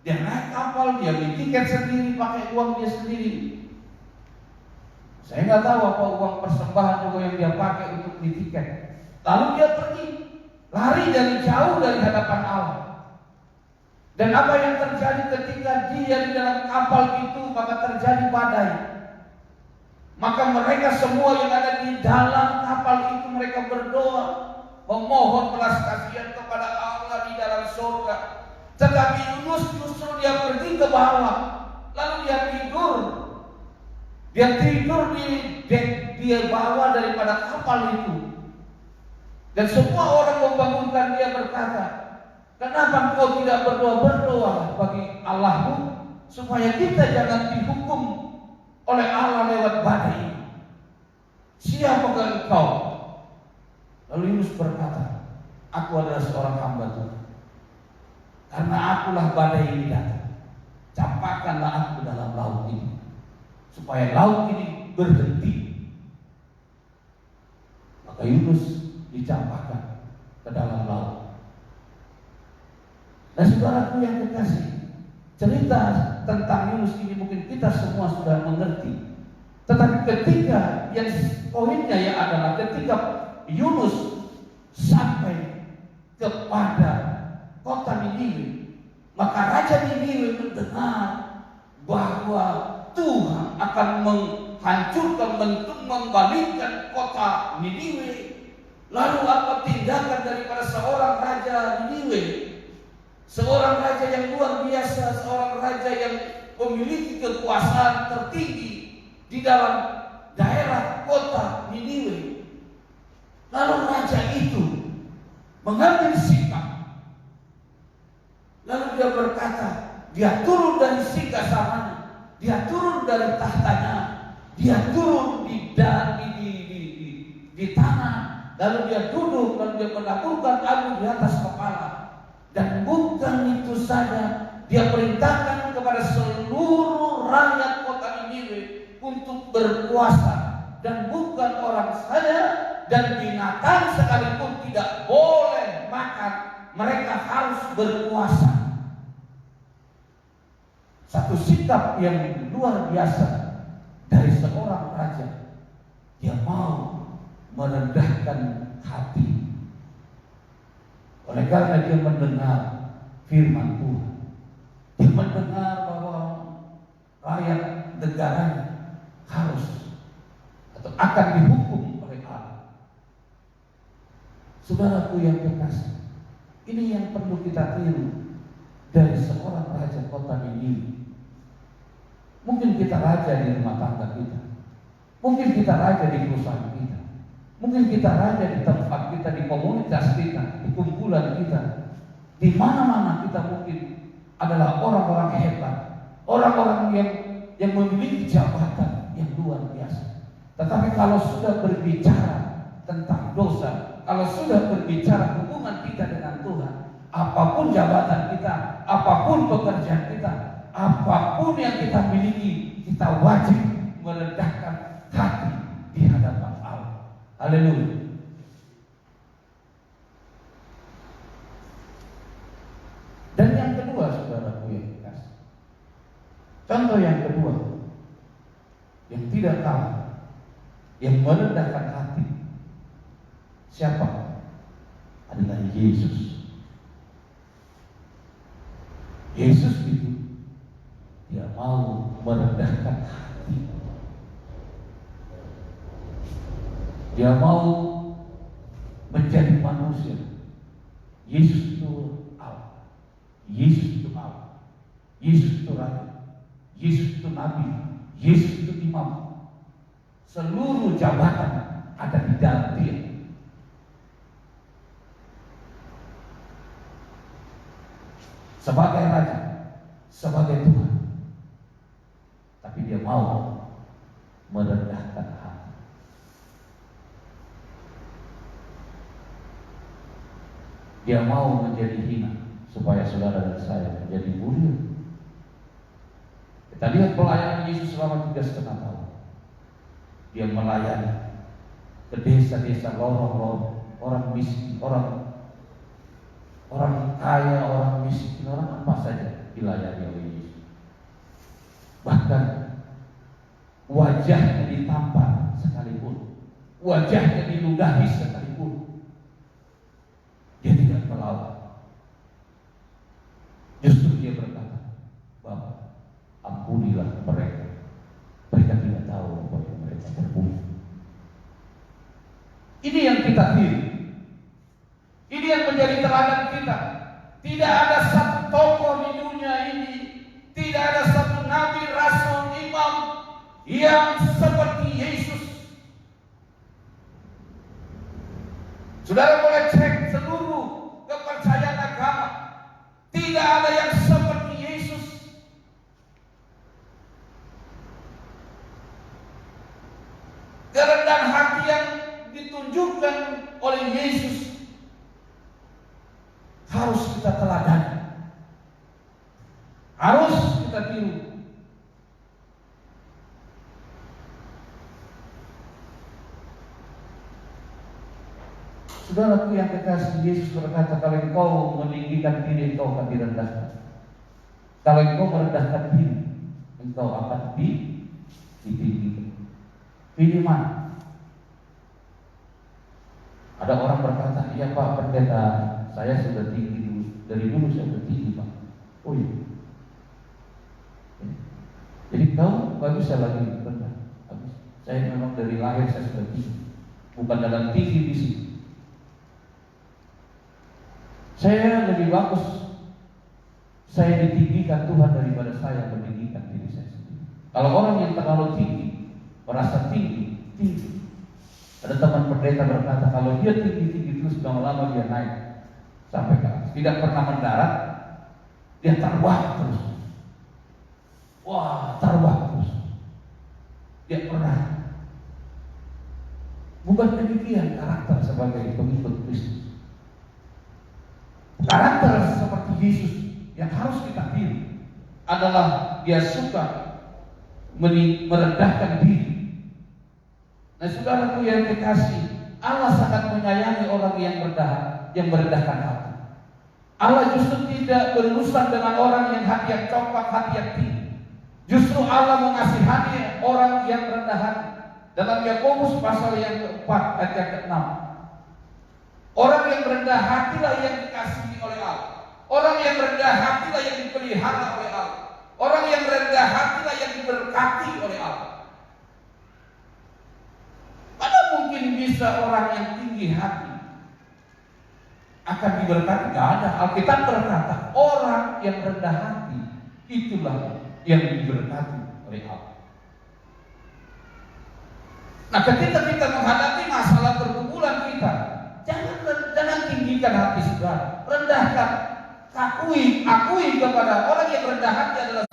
D: Dia naik kapal, dia beli tiket sendiri, pakai uang dia sendiri. Saya nggak tahu apa uang persembahan juga yang dia pakai untuk beli tiket. Lalu dia pergi, lari dari jauh dari hadapan Allah. Dan apa yang terjadi ketika dia di dalam kapal itu? Maka terjadi badai. Maka mereka semua yang ada di dalam kapal itu, mereka berdoa, memohon belas kasihan kepada Allah di dalam surga. Tetapi Yunus justru dia pergi ke bawah, lalu dia tidur. Dia tidur di bawah daripada kapal itu. Dan semua orang membangunkan dia, berkata, kenapa engkau tidak berdoa bagi Allahmu supaya kita jangan dihukum oleh Allah lewat badai? Siapakah engkau? Lalu Yunus berkata, aku adalah seorang hamba Tuhan. Karena akulah badai ini datang, campakkanlah aku dalam laut ini, supaya laut ini berhenti. Maka Yunus dicampakkan ke dalam laut. Nah saudaraku yang kekasih, cerita tentang Yunus ini mungkin kita semua sudah mengerti. Tetapi ketika yang poinnya ya adalah ketika Yunus sampai kepada kota Niniwe, maka Raja Niniwe mendengar bahwa Tuhan akan menghancurkan, membalikkan kota Niniwe. Lalu apa tindakan daripada seorang Raja Niniwe?
B: seorang raja yang luar biasa, seorang raja yang memiliki kekuasaan tertinggi di dalam daerah kota Niniwe. Lalu raja itu mengambil sikap. Lalu dia berkata, dia turun dari singgasananya, dia turun dari tahtanya, dia turun di tanah, lalu dia duduk, lalu dia menaburkan abu di atas kepala. Dan bukan itu saja, dia perintahkan kepada seluruh rakyat kota Niniwe untuk berpuasa, dan bukan orang saja, dan binatang sekalipun tidak boleh makan, mereka harus berpuasa. Satu sikap yang luar biasa dari seorang raja. Dia mau merendahkan hati. Oleh karena dia mendengar firman Tuhan, dia mendengar bahwa rakyat negaranya harus atau akan dihukum oleh Allah. Saudaraku yang kekasih, ini yang perlu kita tiru dari seorang raja kota ini. Mungkin kita raja di rumah tangga kita, mungkin kita raja di perusahaan kita, mungkin kita raja di tempat kita, di komunitas kita, di kumpulan kita. Di mana-mana kita mungkin adalah orang-orang hebat, orang-orang yang memiliki jabatan yang luar biasa. Tetapi kalau sudah berbicara tentang dosa, kalau sudah berbicara hubungan kita dengan Tuhan, apapun jabatan kita, apapun pekerjaan kita, apapun yang kita miliki, kita wajib merendahkan hati di hadapan Allah. Haleluya. Dan yang kedua, saudaraku yang dikasih, contoh yang kedua yang tidak kalah, yang merendahkan hati, siapa? Adalah Yesus. Yesus itu dia mau merendahkan hati. Dia mau menjadi manusia. Yesus itu Allah. Yesus itu Allah. Yesus itu Raja. Yesus itu Nabi. Yesus itu Imam. Seluruh jabatan ada di dalam Dia. Sebagai Raja, sebagai Tuhan. Tapi dia mau merendahkan hati. Dia mau menjadi hina supaya saudara dan saya menjadi mulia. Kita lihat pelayanan Yesus selama 3,5 tahun. Dia melayani ke desa-desa, lorong-lorong, orang miskin, orang kaya, orang miskin, orang apa saja dilayani oleh Yesus. Bahkan wajahnya ditampar sekalipun, wajahnya diludahi sekalipun, dia tidak melawan. Justru dia berkata, Bapa, ampunilah mereka. Mereka tidak tahu apa yang mereka berbuat. Ini yang kita tiru. Ini yang menjadi teladan kita. Tidak ada satu tokoh di dunia ini, tidak ada satu nabi, rasul, imam yang seperti Yesus. Saudara boleh cek seluruh kepercayaan agama, tidak ada yang seperti Yesus. Kerendahan hati yang ditunjukkan oleh Yesus harus kita teladani, harus kita tiru. Saudaraku yang kekasih, Yesus berkata, kalau engkau meninggikan diri, engkau akan direndahkan. Kalau engkau merendahkan diri, engkau akan ditinggikan. Pilih mana? Ada orang berkata, iya Pak Pendeta, saya sudah tinggi dulu. Dari dulu saya sudah tinggi Pak. Oh iya. Jadi kau gak bisa lagi rendah. Saya memang dari lahir saya sudah tinggi. Bukan dalam tinggi di sini. Saya lebih bagus
D: saya ditinggikan Tuhan daripada saya meninggikan diri saya sendiri. Kalau orang yang terlalu tinggi, merasa tinggi. Ada teman pendeta berkata, kalau dia tinggi terus lama-lama dia naik sampai ke atas, tidak pernah mendarat, dia terbang terus. Wah, terbang terus. Dia pernah. Bukan demikian karakter sebagai pengikut Kristus. Karakter seperti Yesus yang harus kita pilih adalah dia suka merendahkan diri. Nah, saudaraku yang kekasih, Allah sangat menyayangi orang yang merendahkan hati. Allah justru tidak berurusan dengan orang yang hati yang congkak, hati yang tinggi. Justru Allah mengasihani orang yang rendah hati. Dalam Yakobus pasal yang keempat ayat yang ke-6, orang yang rendah hatilah yang dikasihi oleh Allah. Orang yang rendah hatilah yang dipelihara oleh Allah. Orang yang rendah hatilah yang diberkati oleh Allah. Mana mungkin bisa orang yang tinggi hati akan diberkati? Tidak ada. Alkitab berkata orang yang rendah hati itulah yang diberkati oleh Allah. Nah, ketika kita menghadapi masalah pergumulan kita, jangan tinggikan hati saudara, rendahkan, akui kepada orang yang rendah hati adalah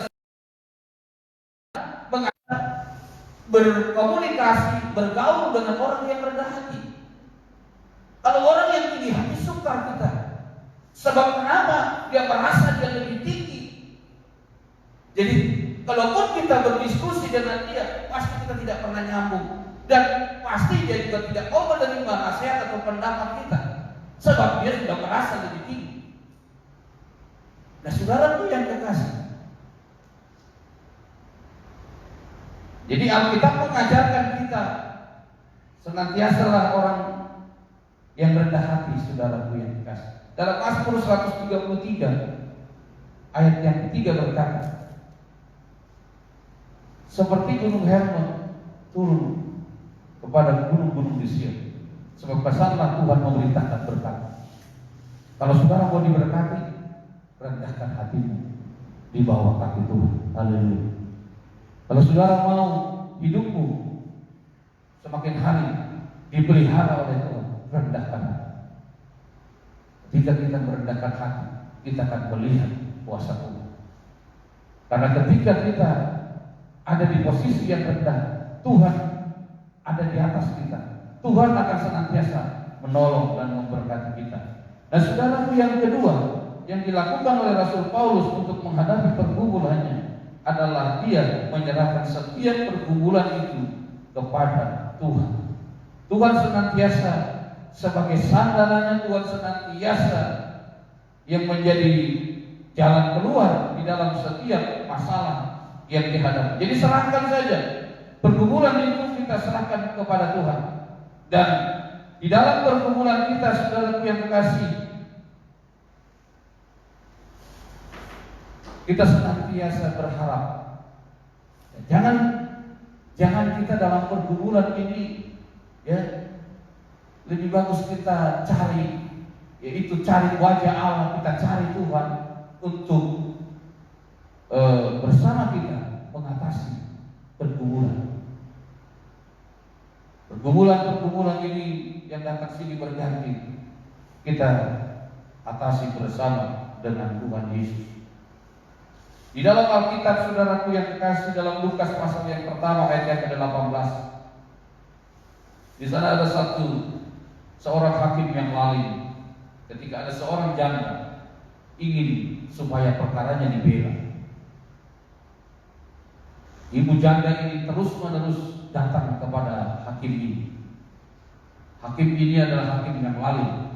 D: berkomunikasi, bergaul dengan orang yang rendah hati. Kalau orang yang tinggi hati sukar kita. Sebab kenapa? Dia merasa dia lebih tinggi. Jadi kalaupun kita berdiskusi dengan dia, pasti kita tidak pernah nyambung. Dan pasti dia juga tidak mau menerima nasihat atau pendapat kita. Sebab dia sudah merasa lebih tinggi. Nah, saudaraku yang kekasih, jadi Alkitab mengajarkan kita senantiasalah orang yang rendah hati, saudaraku yang kekasih. Dalam Mazmur 133 ayat yang ketiga berkata, seperti gunung Hermon turun kepada gunung-gunung di Sion, sebab kesanlah Tuhan memerintahkan berkat. Kalau saudara mau diberkati, rendahkan hatimu di bawah kaki Tuhan. Haleluya. Kalau saudara mau hidupmu semakin hari dipelihara oleh Tuhan, rendahkan hati. Ketika kita merendahkan hati, kita akan melihat kuasa Tuhan. Karena ketika kita ada di posisi yang rendah, Tuhan ada di atas kita. Tuhan akan senantiasa menolong dan memberkati kita. Nah, saudaraku yang kedua yang dilakukan oleh Rasul Paulus untuk menghadapi pergumulannya adalah dia menyerahkan setiap pergumulan itu kepada Tuhan. Tuhan senantiasa sebagai sandarannya, Tuhan senantiasa yang menjadi jalan keluar di dalam setiap masalah yang dihadapi. Jadi serahkan saja pergumulan itu, kita serahkan kepada Tuhan. Dan di dalam pergumulan kita, saudaraku yang kekasih, kita senantiasa berharap. Jangan kita dalam pergumulan ini, ya, lebih bagus kita cari, yaitu cari wajah Allah, kita cari Tuhan untuk bersama kita mengatasi pergumulan. Pergumulan ini yang datang sini berganti, kita atasi bersama dengan Tuhan Yesus. Di dalam Alkitab, saudaraku yang kekasih, dalam Lukas pasal yang pertama ayat yang ke-18, di sana ada seorang hakim yang lalim. Ketika ada seorang janda ingin supaya perkaranya dibela, ibu janda ini terus-menerus datang kepada hakim ini. Hakim ini adalah hakim yang lalim,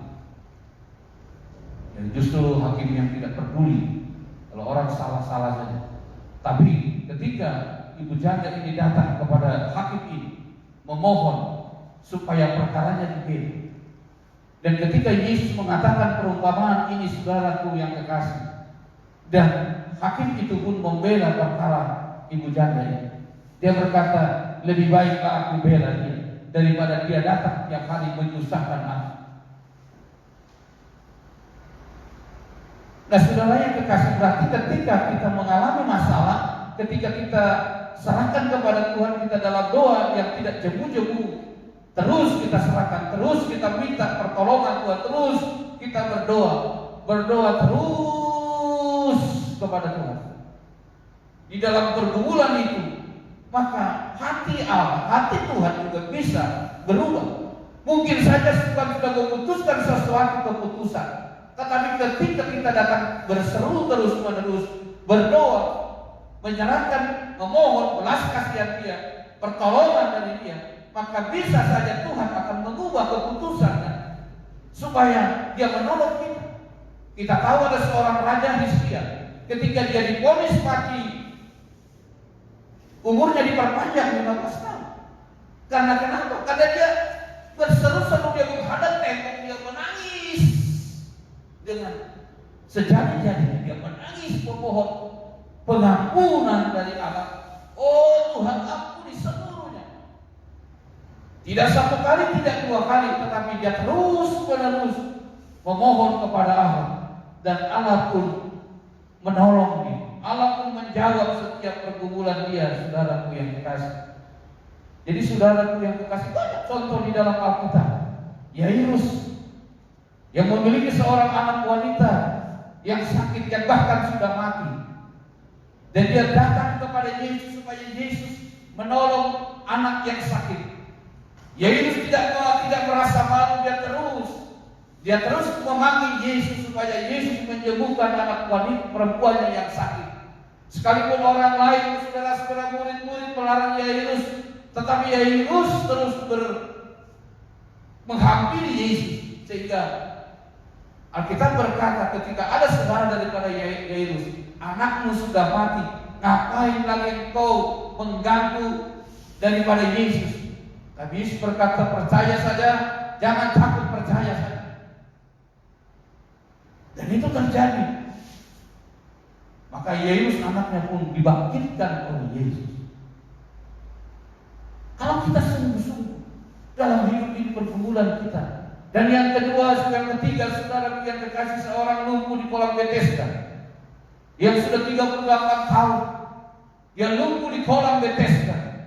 D: yang justru hakim yang tidak peduli kalau orang salah-salah saja. Tapi ketika ibu janda ini datang kepada hakim ini memohon supaya perkaranya dibela, dan ketika Yesus mengatakan perumpamaan ini, saudaraku yang kekasih, dan hakim itu pun membela perkara ibu janda ini, dia berkata, lebih baiklah aku bela dia daripada dia datang tiap hari menyusahkan aku. Nah, saudara yang kekasih, berarti ketika kita mengalami masalah, ketika kita serahkan kepada Tuhan kita dalam doa yang tidak jemu-jemu, terus kita serahkan, terus kita minta pertolongan Tuhan, terus kita berdoa terus kepada Tuhan. Di dalam pergumulan itu, maka hati Allah, hati Tuhan juga bisa berubah. Mungkin saja Tuhan sudah memutuskan sesuatu keputusan, tetapi ketika kita datang berseru terus-menerus, berdoa, menyerahkan, memohon belas kasihan Dia, pertolongan dari Dia, maka bisa saja Tuhan akan mengubah keputusannya supaya Dia menolong kita. Kita tahu ada seorang raja Hizkia, ketika dia divonis mati, umurnya diperpanjang 15 tahun. Karena kenapa? Karena dia berseru-seru, dia menghadap tembok, dia menangis dengan sejadi-jadinya, dia menangis memohon pengampunan dari Allah. Oh Tuhan, ampuni seluruhnya. Tidak satu kali, tidak dua kali, tetapi dia terus-menerus memohon kepada Allah, dan Allah pun menolong dia. Allah pun menjawab setiap pergumulan dia, saudaraku yang kekasih. Jadi saudaraku yang kekasih, banyak contoh di dalam Alkitab. Yairus yang memiliki seorang anak wanita yang sakit, yang bahkan sudah mati, dan dia datang kepada Yesus supaya Yesus menolong anak yang sakit. Yairus tidak merasa malu, dia terus memanggil Yesus supaya Yesus menyembuhkan anak wanita perempuannya yang sakit. Sekalipun orang lain, saudara-saudara, murid-murid melarang Yairus, tetapi Yairus terus menghampiri Yesus, sehingga Alkitab berkata ketika ada saudara daripada Yairus, anakmu sudah mati, ngapain lagi engkau mengganggu daripada Yesus? Tapi Yesus berkata, percaya saja, jangan takut, percaya saja. Dan itu terjadi. Maka Yairus anaknya pun dibangkitkan oleh Yesus. Kalau kita sungguh-sungguh dalam hidup ini, pergumulan kita. Dan yang kedua, yang ketiga, saudara yang kekasih, seorang lumpuh di kolam Bethesda yang sudah 38 tahun, dia lumpuh di kolam Bethesda.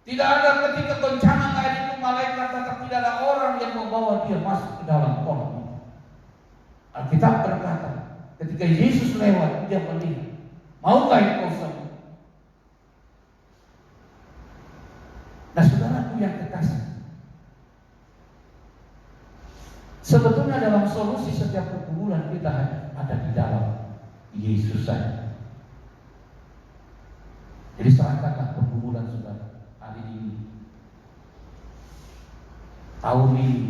D: Tidak ada ketika goncangan air itu malaikat, tetap tidak ada orang yang membawa dia masuk ke dalam kolam itu. Alkitab berkata, ketika Yesus lewat, dia melihat, maukah engkau sembuh? Nah, saudaraku yang kekasih, sebetulnya dalam solusi setiap pergumulan kita ada di dalam Yesus saja. Jadi serahkanlah pergumulan saudara hari ini, tahun ini.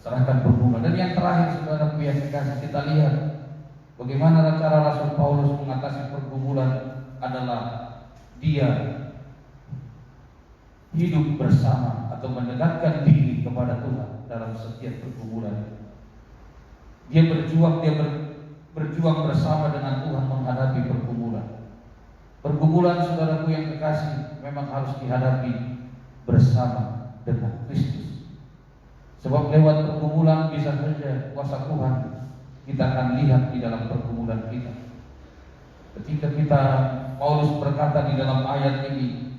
D: Serahkan pergumulan. Dan yang terakhir, saudara yang kekasih, kita lihat bagaimana cara Rasul Paulus mengatasi pergumulan adalah dia hidup bersama atau mendekatkan diri kepada Tuhan dalam setiap pergumulan. Dia berjuang bersama dengan Tuhan menghadapi pergumulan. Pergumulan, saudaraku yang kekasih, memang harus dihadapi bersama dengan Kristus. Sebab lewat pergumulan bisa saja kuasa Tuhan kita akan lihat di dalam pergumulan kita. Ketika Paulus berkata di dalam ayat ini,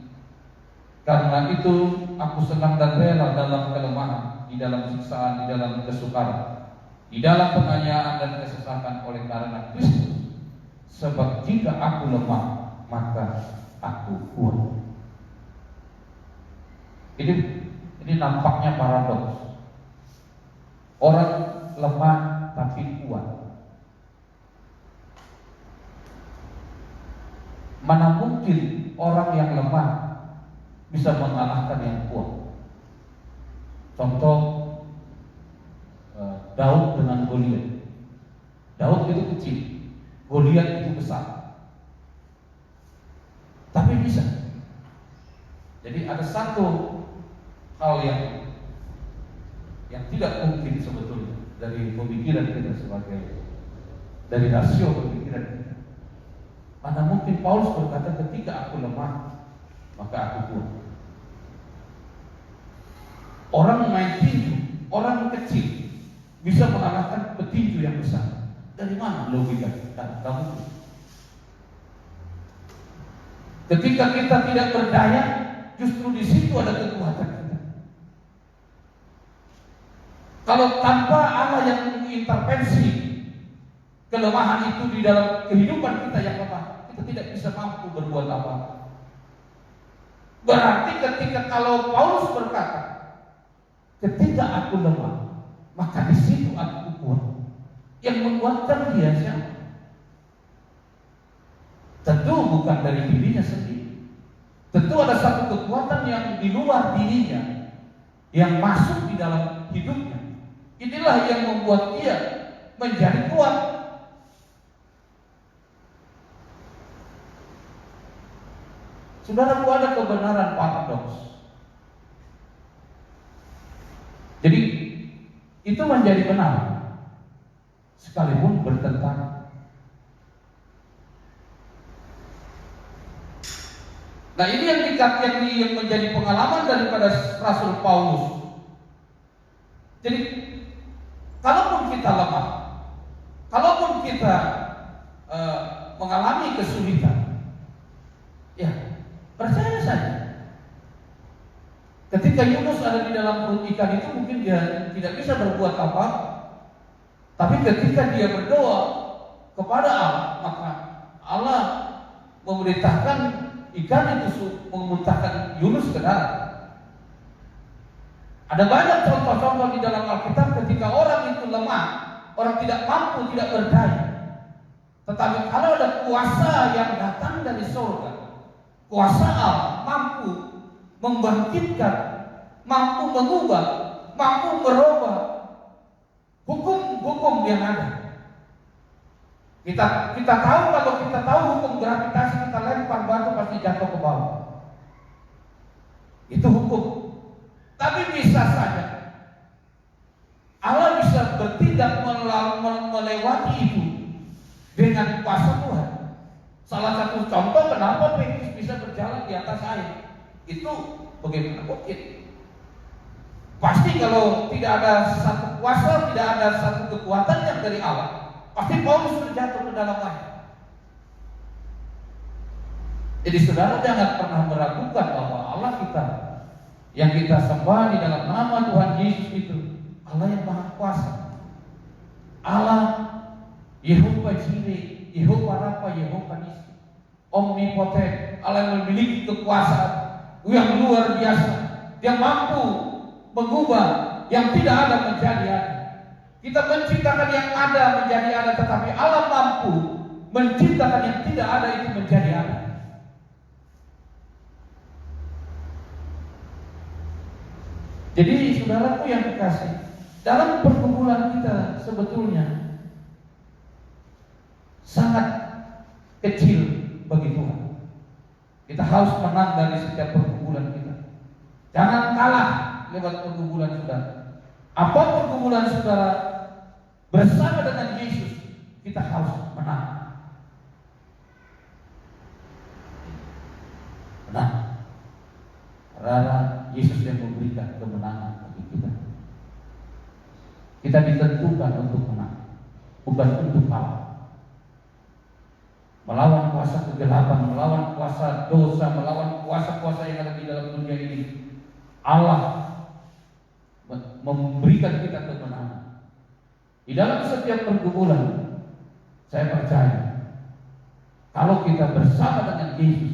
D: karena itu aku senang dan rela dalam kelemahan, di dalam siksaan, di dalam kesukaran, di dalam penganiayaan dan kesesakan oleh karena Kristus. Sebab jika aku lemah, maka aku kuat. Ini nampaknya paradoks. Orang lemah tapi kuat. Mana mungkin orang yang lemah bisa mengalahkan yang kuat? Contoh Daud dengan Goliat. Daud itu kecil, Goliat itu besar, tapi bisa. Jadi ada satu hal yang tidak mungkin sebetulnya dari pemikiran kita dari rasio pemikiran kita. Mana mungkin Paulus berkata, ketika aku lemah, maka aku kuat. Orang main tinju, orang kecil, bisa mengalahkan petinju yang besar. Dari mana logika kamu? Ketika kita tidak berdaya, justru di situ ada kekuatan kita. Kalau tanpa Allah yang mengintervensi kelemahan itu di dalam kehidupan kita yang lemah, kita tidak bisa mampu berbuat apa. Berarti ketika kalau Paulus berkata, ketika aku lemah, maka di situ aku kuat. Yang menguatkan dia siapa? Tentu bukan dari dirinya sendiri. Tentu ada satu kekuatan yang di luar dirinya, yang masuk di dalam hidupnya. Inilah yang membuat dia menjadi kuat. Saudaraku, ada kebenaran paradoks. Jadi itu menjadi benar sekalipun bertentangan. Nah, ini yang menjadi pengalaman daripada Rasul Paulus. Jadi kalaupun kita lemah, kalaupun kita mengalami kesulitan, ya percaya saja. Ketika Yunus ada di dalam perut ikan itu, mungkin dia tidak bisa berbuat apa, tapi ketika dia berdoa kepada Allah, maka Allah memerintahkan ikan itu memuntahkan Yunus ke darat. Ada banyak contoh-contoh di dalam Alkitab ketika orang itu lemah, orang tidak mampu, tidak berdaya. Tetapi kalau ada kuasa yang datang dari surga, kuasa Allah mampu membangkitkan, mampu mengubah, mampu merubah hukum-hukum yang ada. Kita tahu, kalau kita tahu hukum gravitasi, kita lempar batu pasti jatuh ke bawah. Itu hukum. Tapi bisa saja Allah bisa bertindak melewati itu dengan kuasa Tuhan. Salah satu contoh kenapa Petrus bisa berjalan di atas air, itu bagaimana mungkin? Pasti kalau tidak ada satu kuasa, tidak ada satu kekuatan yang dari Allah, pasti Paulus terjatuh ke dalam air. Jadi saudara jangan pernah meragukan bahwa Allah kita yang kita sembah di dalam nama Tuhan Yesus itu Allah yang Maha Kuasa, Allah Yehova Jireh, Yehova Rafa, Yehova Nisi, omnipoten, Allah yang memiliki kekuasaan yang luar biasa, yang mampu mengubah yang tidak ada menjadi ada. Kita menciptakan yang ada menjadi ada, tetapi Allah mampu menciptakan yang tidak ada itu menjadi ada. Jadi saudaraku yang dikasih, dalam pergumulan kita sebetulnya sangat kecil bagi Tuhan. Kita harus menang dari setiap pergumulan kita. Jangan kalah lewat pergumulan saudara. Apa pergumulan saudara bersama dengan Yesus, kita harus menang. Menang. Karena Yesus yang memberikan kemenangan bagi kita. Kita ditentukan untuk menang, bukan untuk kalah. Melawan kuasa kegelapan, melawan kuasa dosa, melawan kuasa-kuasa yang ada di dalam dunia ini. Allah memberikan kita kemenangan. Di dalam setiap pergumulan, saya percaya kalau kita bersama dengan Yesus,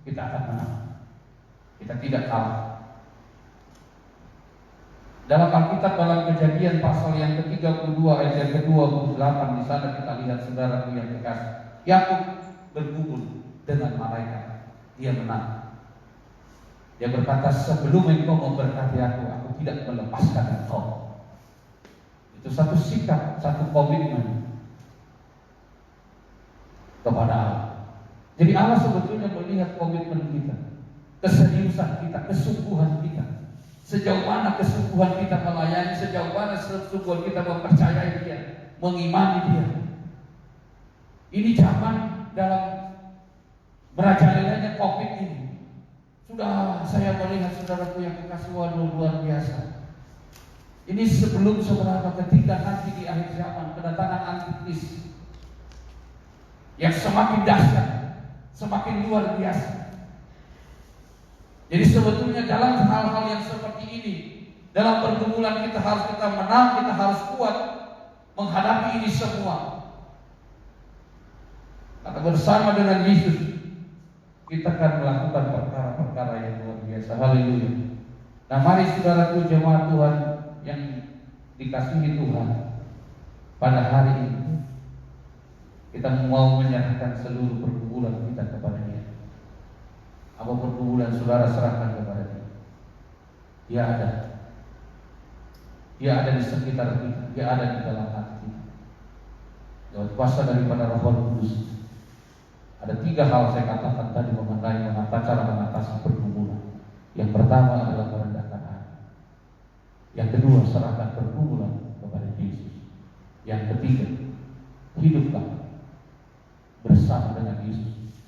D: kita akan menang. Kita tidak kalah. Dalam Alkitab, dalam Kejadian pasal yang ke-32 ayat yang ke-28, di sana kita lihat saudaraku yang kekasih, Yakub bergumul dengan malaikat. Dia menang. Dia berkata, sebelum engkau memberkati aku tidak melepaskan engkau. Itu satu sikap, satu komitmen kepada Allah. Jadi Allah sebetulnya melihat komitmen kita, keseriusan kita, kesungguhan kita, sejauh mana kesungguhan kita melayani, sejauh mana kesungguhan kita mempercayai Dia, mengimani Dia. Ini zaman dalam merajalelanya COVID ini, sudah saya melihat saudaraku yang kekasih, luar biasa. Ini sebelum saudara ketika nanti di akhir zaman kedatangan antikris yang semakin dahsyat, semakin luar biasa. Jadi sebetulnya dalam hal-hal yang seperti ini, dalam pergumulan kita harus menang, kita harus kuat menghadapi ini semua. Karena bersama dengan Yesus kita akan melakukan perkara-perkara yang luar biasa. Haleluya. Nah, mari saudaraku jemaat Tuhan yang dikasihi Tuhan, pada hari ini kita mau menyerahkan seluruh pergumulan kita kepada Dia. Apa pergumulan saudara serahkan kepada Dia. Dia ada. Dia ada di sekitar kita. Dia ada di dalam hati kita. Lewat kuasa daripada Roh Kudus. Ada 3 hal saya katakan tadi mengenai cara mengatasi pergumulan. Yang pertama adalah merendahkan hati. Yang kedua, serahkan pergumulan kepada Yesus. Yang ketiga, hiduplah bersama dengan Yesus.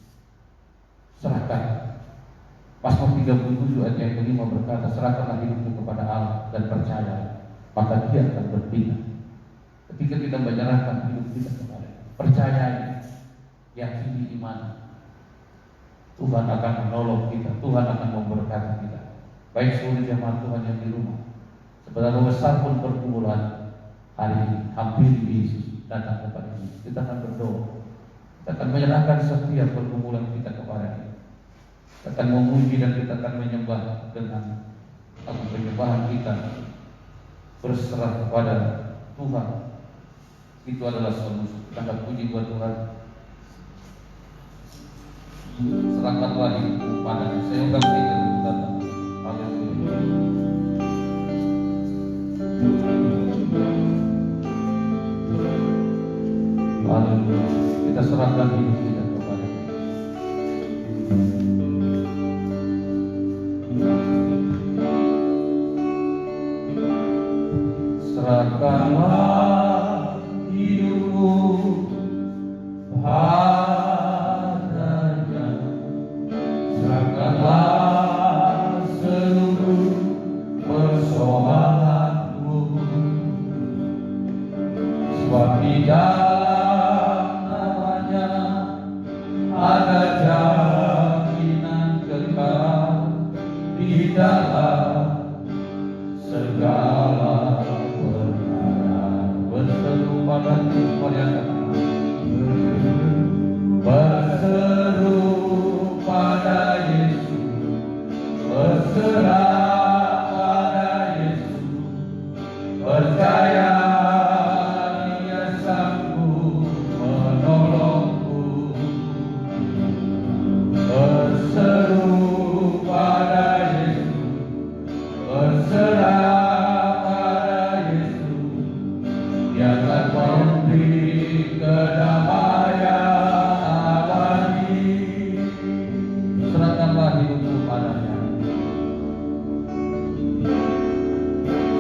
D: Serahkan. Mazmur 37 ayat yang kelima berkata, serahkanlah hidupmu kepada Allah dan percaya, maka Dia akan berpindah. Ketika kita menyerahkan hidup kita kepada Dia, percaya, yakini iman, Tuhan akan menolong kita, Tuhan akan memberkati kita. Baik seluruh jemaat Tuhan yang di rumah, seberapa besar pun pergumulan hari ini, hampir Yesus datang kepada Yesus. Kita akan berdoa, kita akan menyerahkan setiap pergumulan kita kepada Dia. Kita akan memuji dan kita akan menyembah dengan penyembahan kita berserah kepada Tuhan. Itu adalah solusi. Kita akan puji buat Tuhan. Serahkanlah hidupmu padanya. Saya ungkap tiga datang. Haleluya. Haleluya. Kita serahkan hidup kita kepada Dia. Serahkanlah hidupmu padanya, serahkanlah seluruh persoalanmu, sebab di dalam namanya ada jaminan kekal, di dalam segala berseru pada berseru pada Yesus, berserah pada Yesus, percaya Dia sanggup menolongku. Berseru pada Yesus, berserah kedamaian abadi. Serahkanlah hidupmu padanya.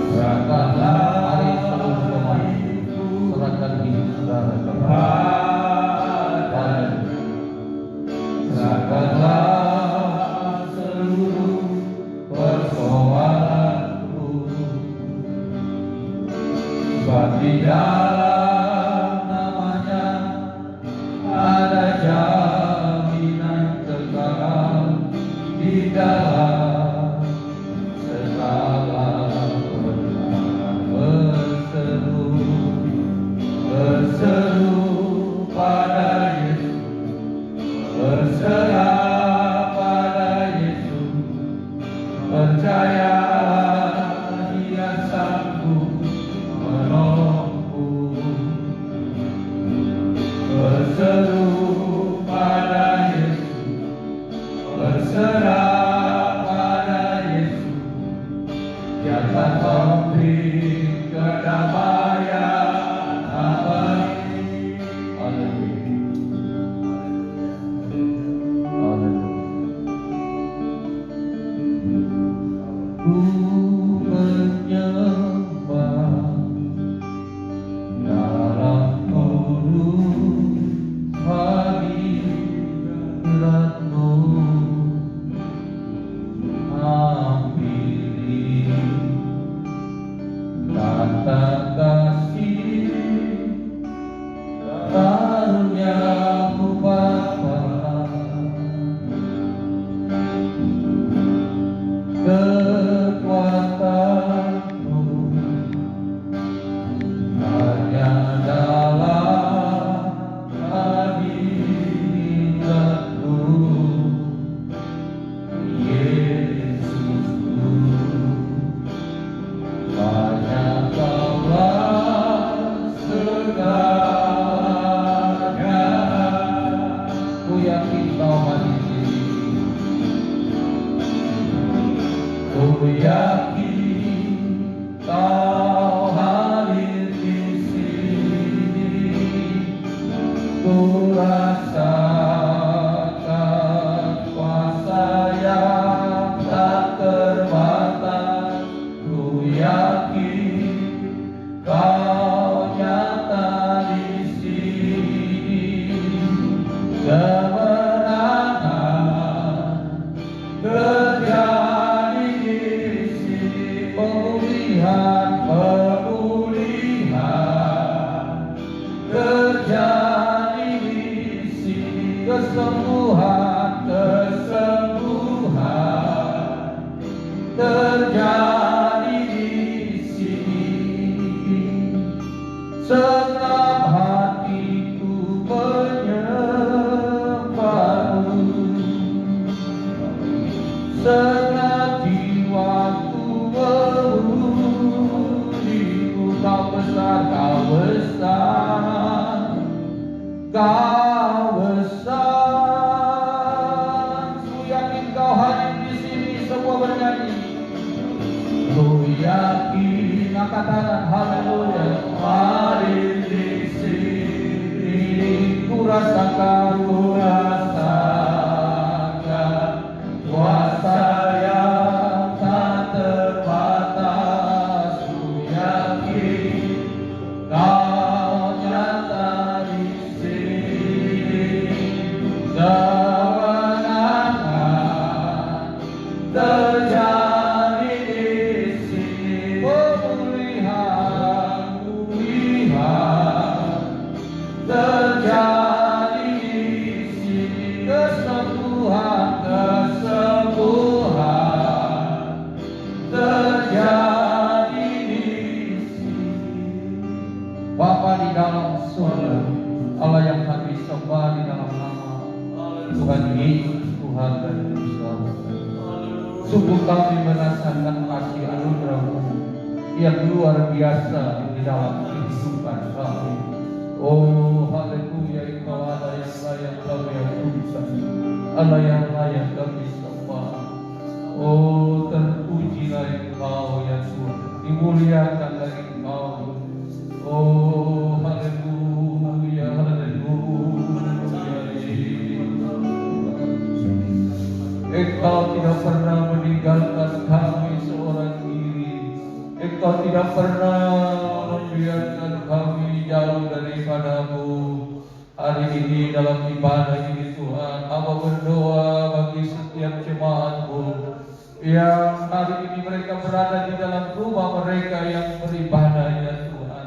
D: Serahkanlah hari seluruh jemaat. Serahkan hidup saudara kepada. Serahkanlah seluruh persoalanku, sebab di dalam ada jaminan kekal, di dalam segala perkara. Berseru pada Yesus, berserah pada Yesus, percaya Dia sanggup menolongku. Berseru pada Yesus, berserah pada Yesus, Dia akan memberi kedamaian abadi. Haleluya. Ku menyembah dalam hadirat-Mu,
B: kemenangan terjadi di sini, pemulihan terjadi di sini, kesembuhan terjadi di sini. Senang hatiku menyembahmu, senang jiwaku memujimu. Kau besar, kau besar, kau besar. Ku yakin kau hadir di sini, semua bernyanyi. Ku yakin, angkat tangan, haleluya. Hadir di sini, ku rasakan kuasa yang tak terbatas. Ku yakin kau nyata di sini, kemenangan terjadi di sini, pemulihan terjadi di sini, kesembuhan terjadi di sini. Bapa di dalam surga, Allah yang kami sembah di dalam nama Tuhan Yesus, Tuhan dan Juru Selamat. Sungguh kami merasakan kasih anugerah-Mu yang luar biasa di dalam kehidupan kami. Oh haleluya, Engkau Allah yang layak kami agungkan, Allah yang layak kami sembah. Oh terpujilah Engkau ya Tuhan, dimuliakanlah Engkau. Oh haleluya, haleluya. Engkau tidak pernah meninggalkan kami seorang diri. Engkau tidak pernah membiarkan kami jauh daripada-Mu. Hari ini dalam ibadah ini Tuhan, Hamba berdoa bagi setiap jemaat-Mu yang hari ini mereka berada di dalam rumah mereka yang beribadah ya Tuhan.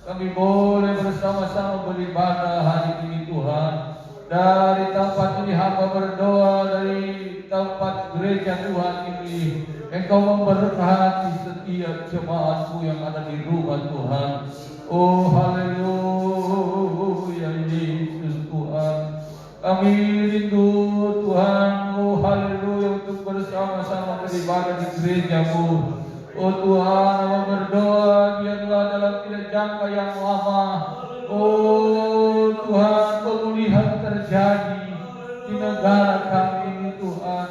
B: Kami boleh bersama-sama beribadah hari ini Tuhan. Dari tempat ini hamba berdoa, dari tempat gereja Tuhan ini, Engkau memberkati setiap jemaat-Mu yang ada di rumah Tuhan. Oh haleluya Yesus Tuhan, kami rindu Tuhan. Oh haleluya, untuk bersama-sama beribadah di gereja-Mu. Oh Tuhan, hamba berdoa biarlah dalam tidak jangka yang lama, oh Tuhan, pemulihan terjadi di negara kami ini Tuhan,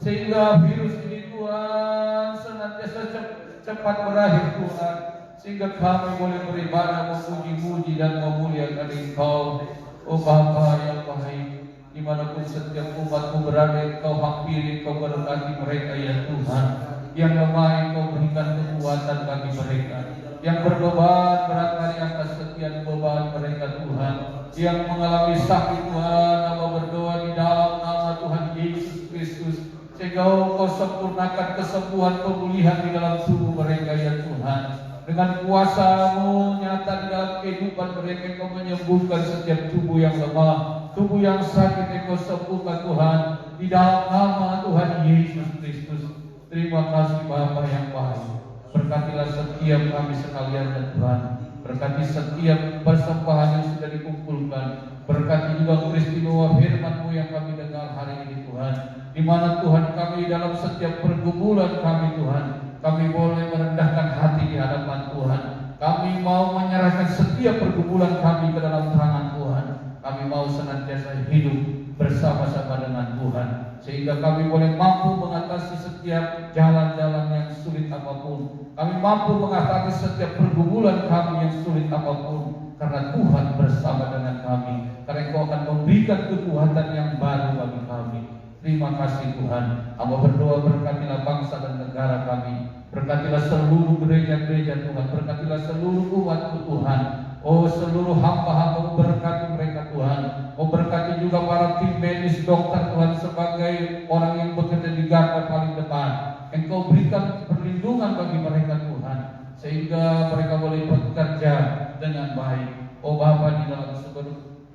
B: sehingga virus ini Tuhan senantiasa cepat berakhir Tuhan, sehingga kami boleh beribadah, memuji-muji dan memuliakan Engkau. Oh Bapa yang baik, dimanapun setiap umat-Mu berada, Engkau hampiri, Engkau berkati mereka ya Tuhan. Yang lemah Engkau berikan kekuatan bagi mereka, yang berbeban berat hari atas setiap beban mereka Tuhan, yang mengalami sakit Tuhan, hamba berdoa di dalam nama Tuhan Yesus Kristus, sehingga Engkau sempurnakan kesembuhan pemulihan di dalam tubuh mereka ya Tuhan. Dengan kuasa-Mu nyata di dalam kehidupan mereka, Engkau menyembuhkan setiap tubuh yang lemah, tubuh yang sakit Engkau sembuhkan Tuhan, di dalam nama Tuhan Yesus Kristus. Terima kasih Bapa yang baik. Berkatilah setiap kami sekalian ya Tuhan. Berkati setiap persembahan yang sudah dikumpulkan. Berkati juga peristiwa firman-Mu yang kami dengar hari ini Tuhan, di mana Tuhan kami dalam setiap pergumulan kami Tuhan, kami boleh merendahkan hati di hadapan Tuhan. Kami mau menyerahkan setiap pergumulan kami ke dalam tangan Tuhan. Kami mau senantiasa hidup bersama-sama dengan Tuhan, sehingga kami boleh mampu mengatasi setiap jalan-jalan yang sulit apapun. Kami mampu mengatasi setiap pergumulan kami yang sulit apapun, karena Tuhan bersama dengan kami. Karena Engkau akan memberikan kekuatan yang baru bagi kami. Terima kasih Tuhan. Hamba berdoa, berkatilah bangsa dan negara kami. Berkatilah seluruh gereja-gereja Tuhan. Berkatilah seluruh umat-Mu Tuhan. Oh seluruh hamba-hamba-Mu, berkati mereka Tuhan.
D: Memberkati juga para tim medis, dokter Tuhan, sebagai orang yang bekerja di garda paling depan. Engkau berikan perlindungan bagi mereka Tuhan, sehingga mereka boleh bekerja dengan baik. Oh Bapa di dalam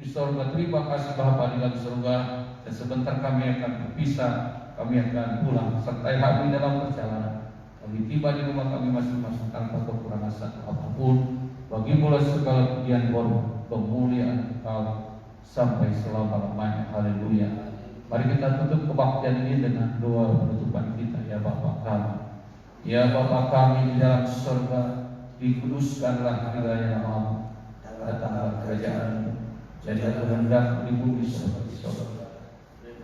D: surga, terima kasih Bapa di dalam surga. Dan sebentar kami akan berpisah, kami akan pulang. Sertai kami dalam perjalanan. Kami tiba di rumah kami masing-masing tanpa kekurangan satu apapun. Bagi mulai segala pujian kemuliaan Engkau sampai selama-lamanya. Haleluya. Mari kita tutup kebaktian ini dengan doa penutupan kita. Ya Bapa kami, ya Bapa kami di dalam surga, dikuduskanlah kiranya nama-Mu, datanglah kerajaan-Mu, jadilah kehendak-Mu di bumi seperti di surga.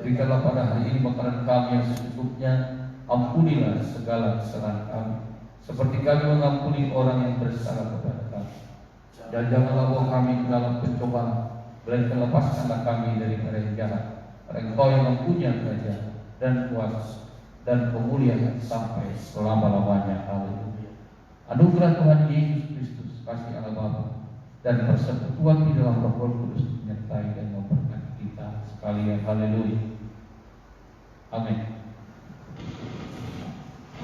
D: Berikanlah pada hari ini makanan kami yang secukupnya. Ampunilah segala kesalahan kami, seperti kami mengampuni orang yang bersalah kepada kami. Dan janganlah bawa kami ke dalam pencobaan, melainkan lepaskanlah kami dari yang jahat. Karena Engkau yang mempunyai kerajaan dan kuasa dan kemuliaan sampai selama-lamanya. Haleluya. Anugerah Tuhan Yesus Kristus, kasih Allah Bapa, dan persekutuan di dalam Roh Kudus menyertai dan memberkati kita sekalian. Haleluya. Amin.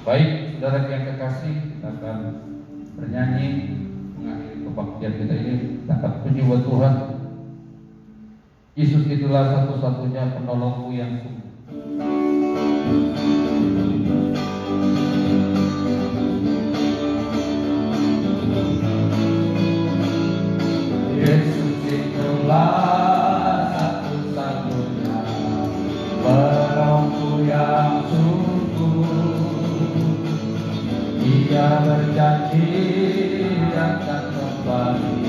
D: Baik, saudara yang kekasih, kita akan bernyanyi mengakhiri kebaktian kita ini. Kita akan puji buat Tuhan. Yesus itulah satu-satunya penolongku yang sungguh. Yesus itulah satu-satunya penolongku yang sungguh. Dia berjanji akan kembali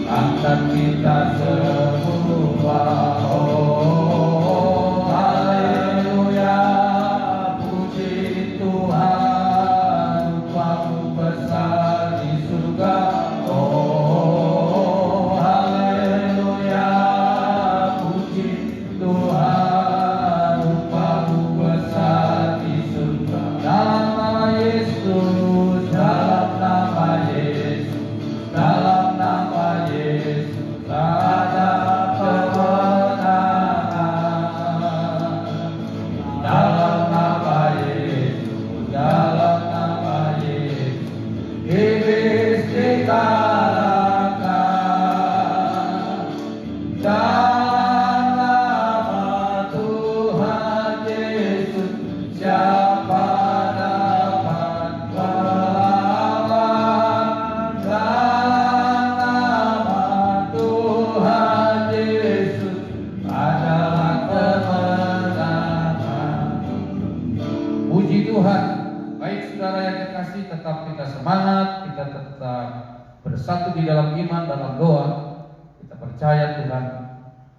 D: angkat kita semua. Oh, haleluya, puji Tuhan, Bapa besar di surga. Oh, haleluya, puji Tuhan, Bapa besar di surga. Dalam nama Yesus, dalam nama Yesus, dalam nama Yesus ada kemenangan. Dalam nama Yesus, dalam nama Yesus, iblis dikalahkan. Dalam nama Tuhan Yesus, siapa dapat melawan? Dalam nama Tuhan Yesus adalah kemenangan. Puji Tuhan. Baik saudara yang kekasih, tetap kita semangat, kita tetap bersatu di dalam iman, dalam doa. Kita percaya Tuhan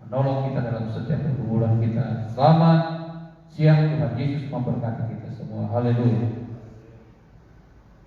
D: menolong kita dalam setiap pergumulan kita. Selamat siang, Tuhan Yesus memberkati kita semua. Haleluya.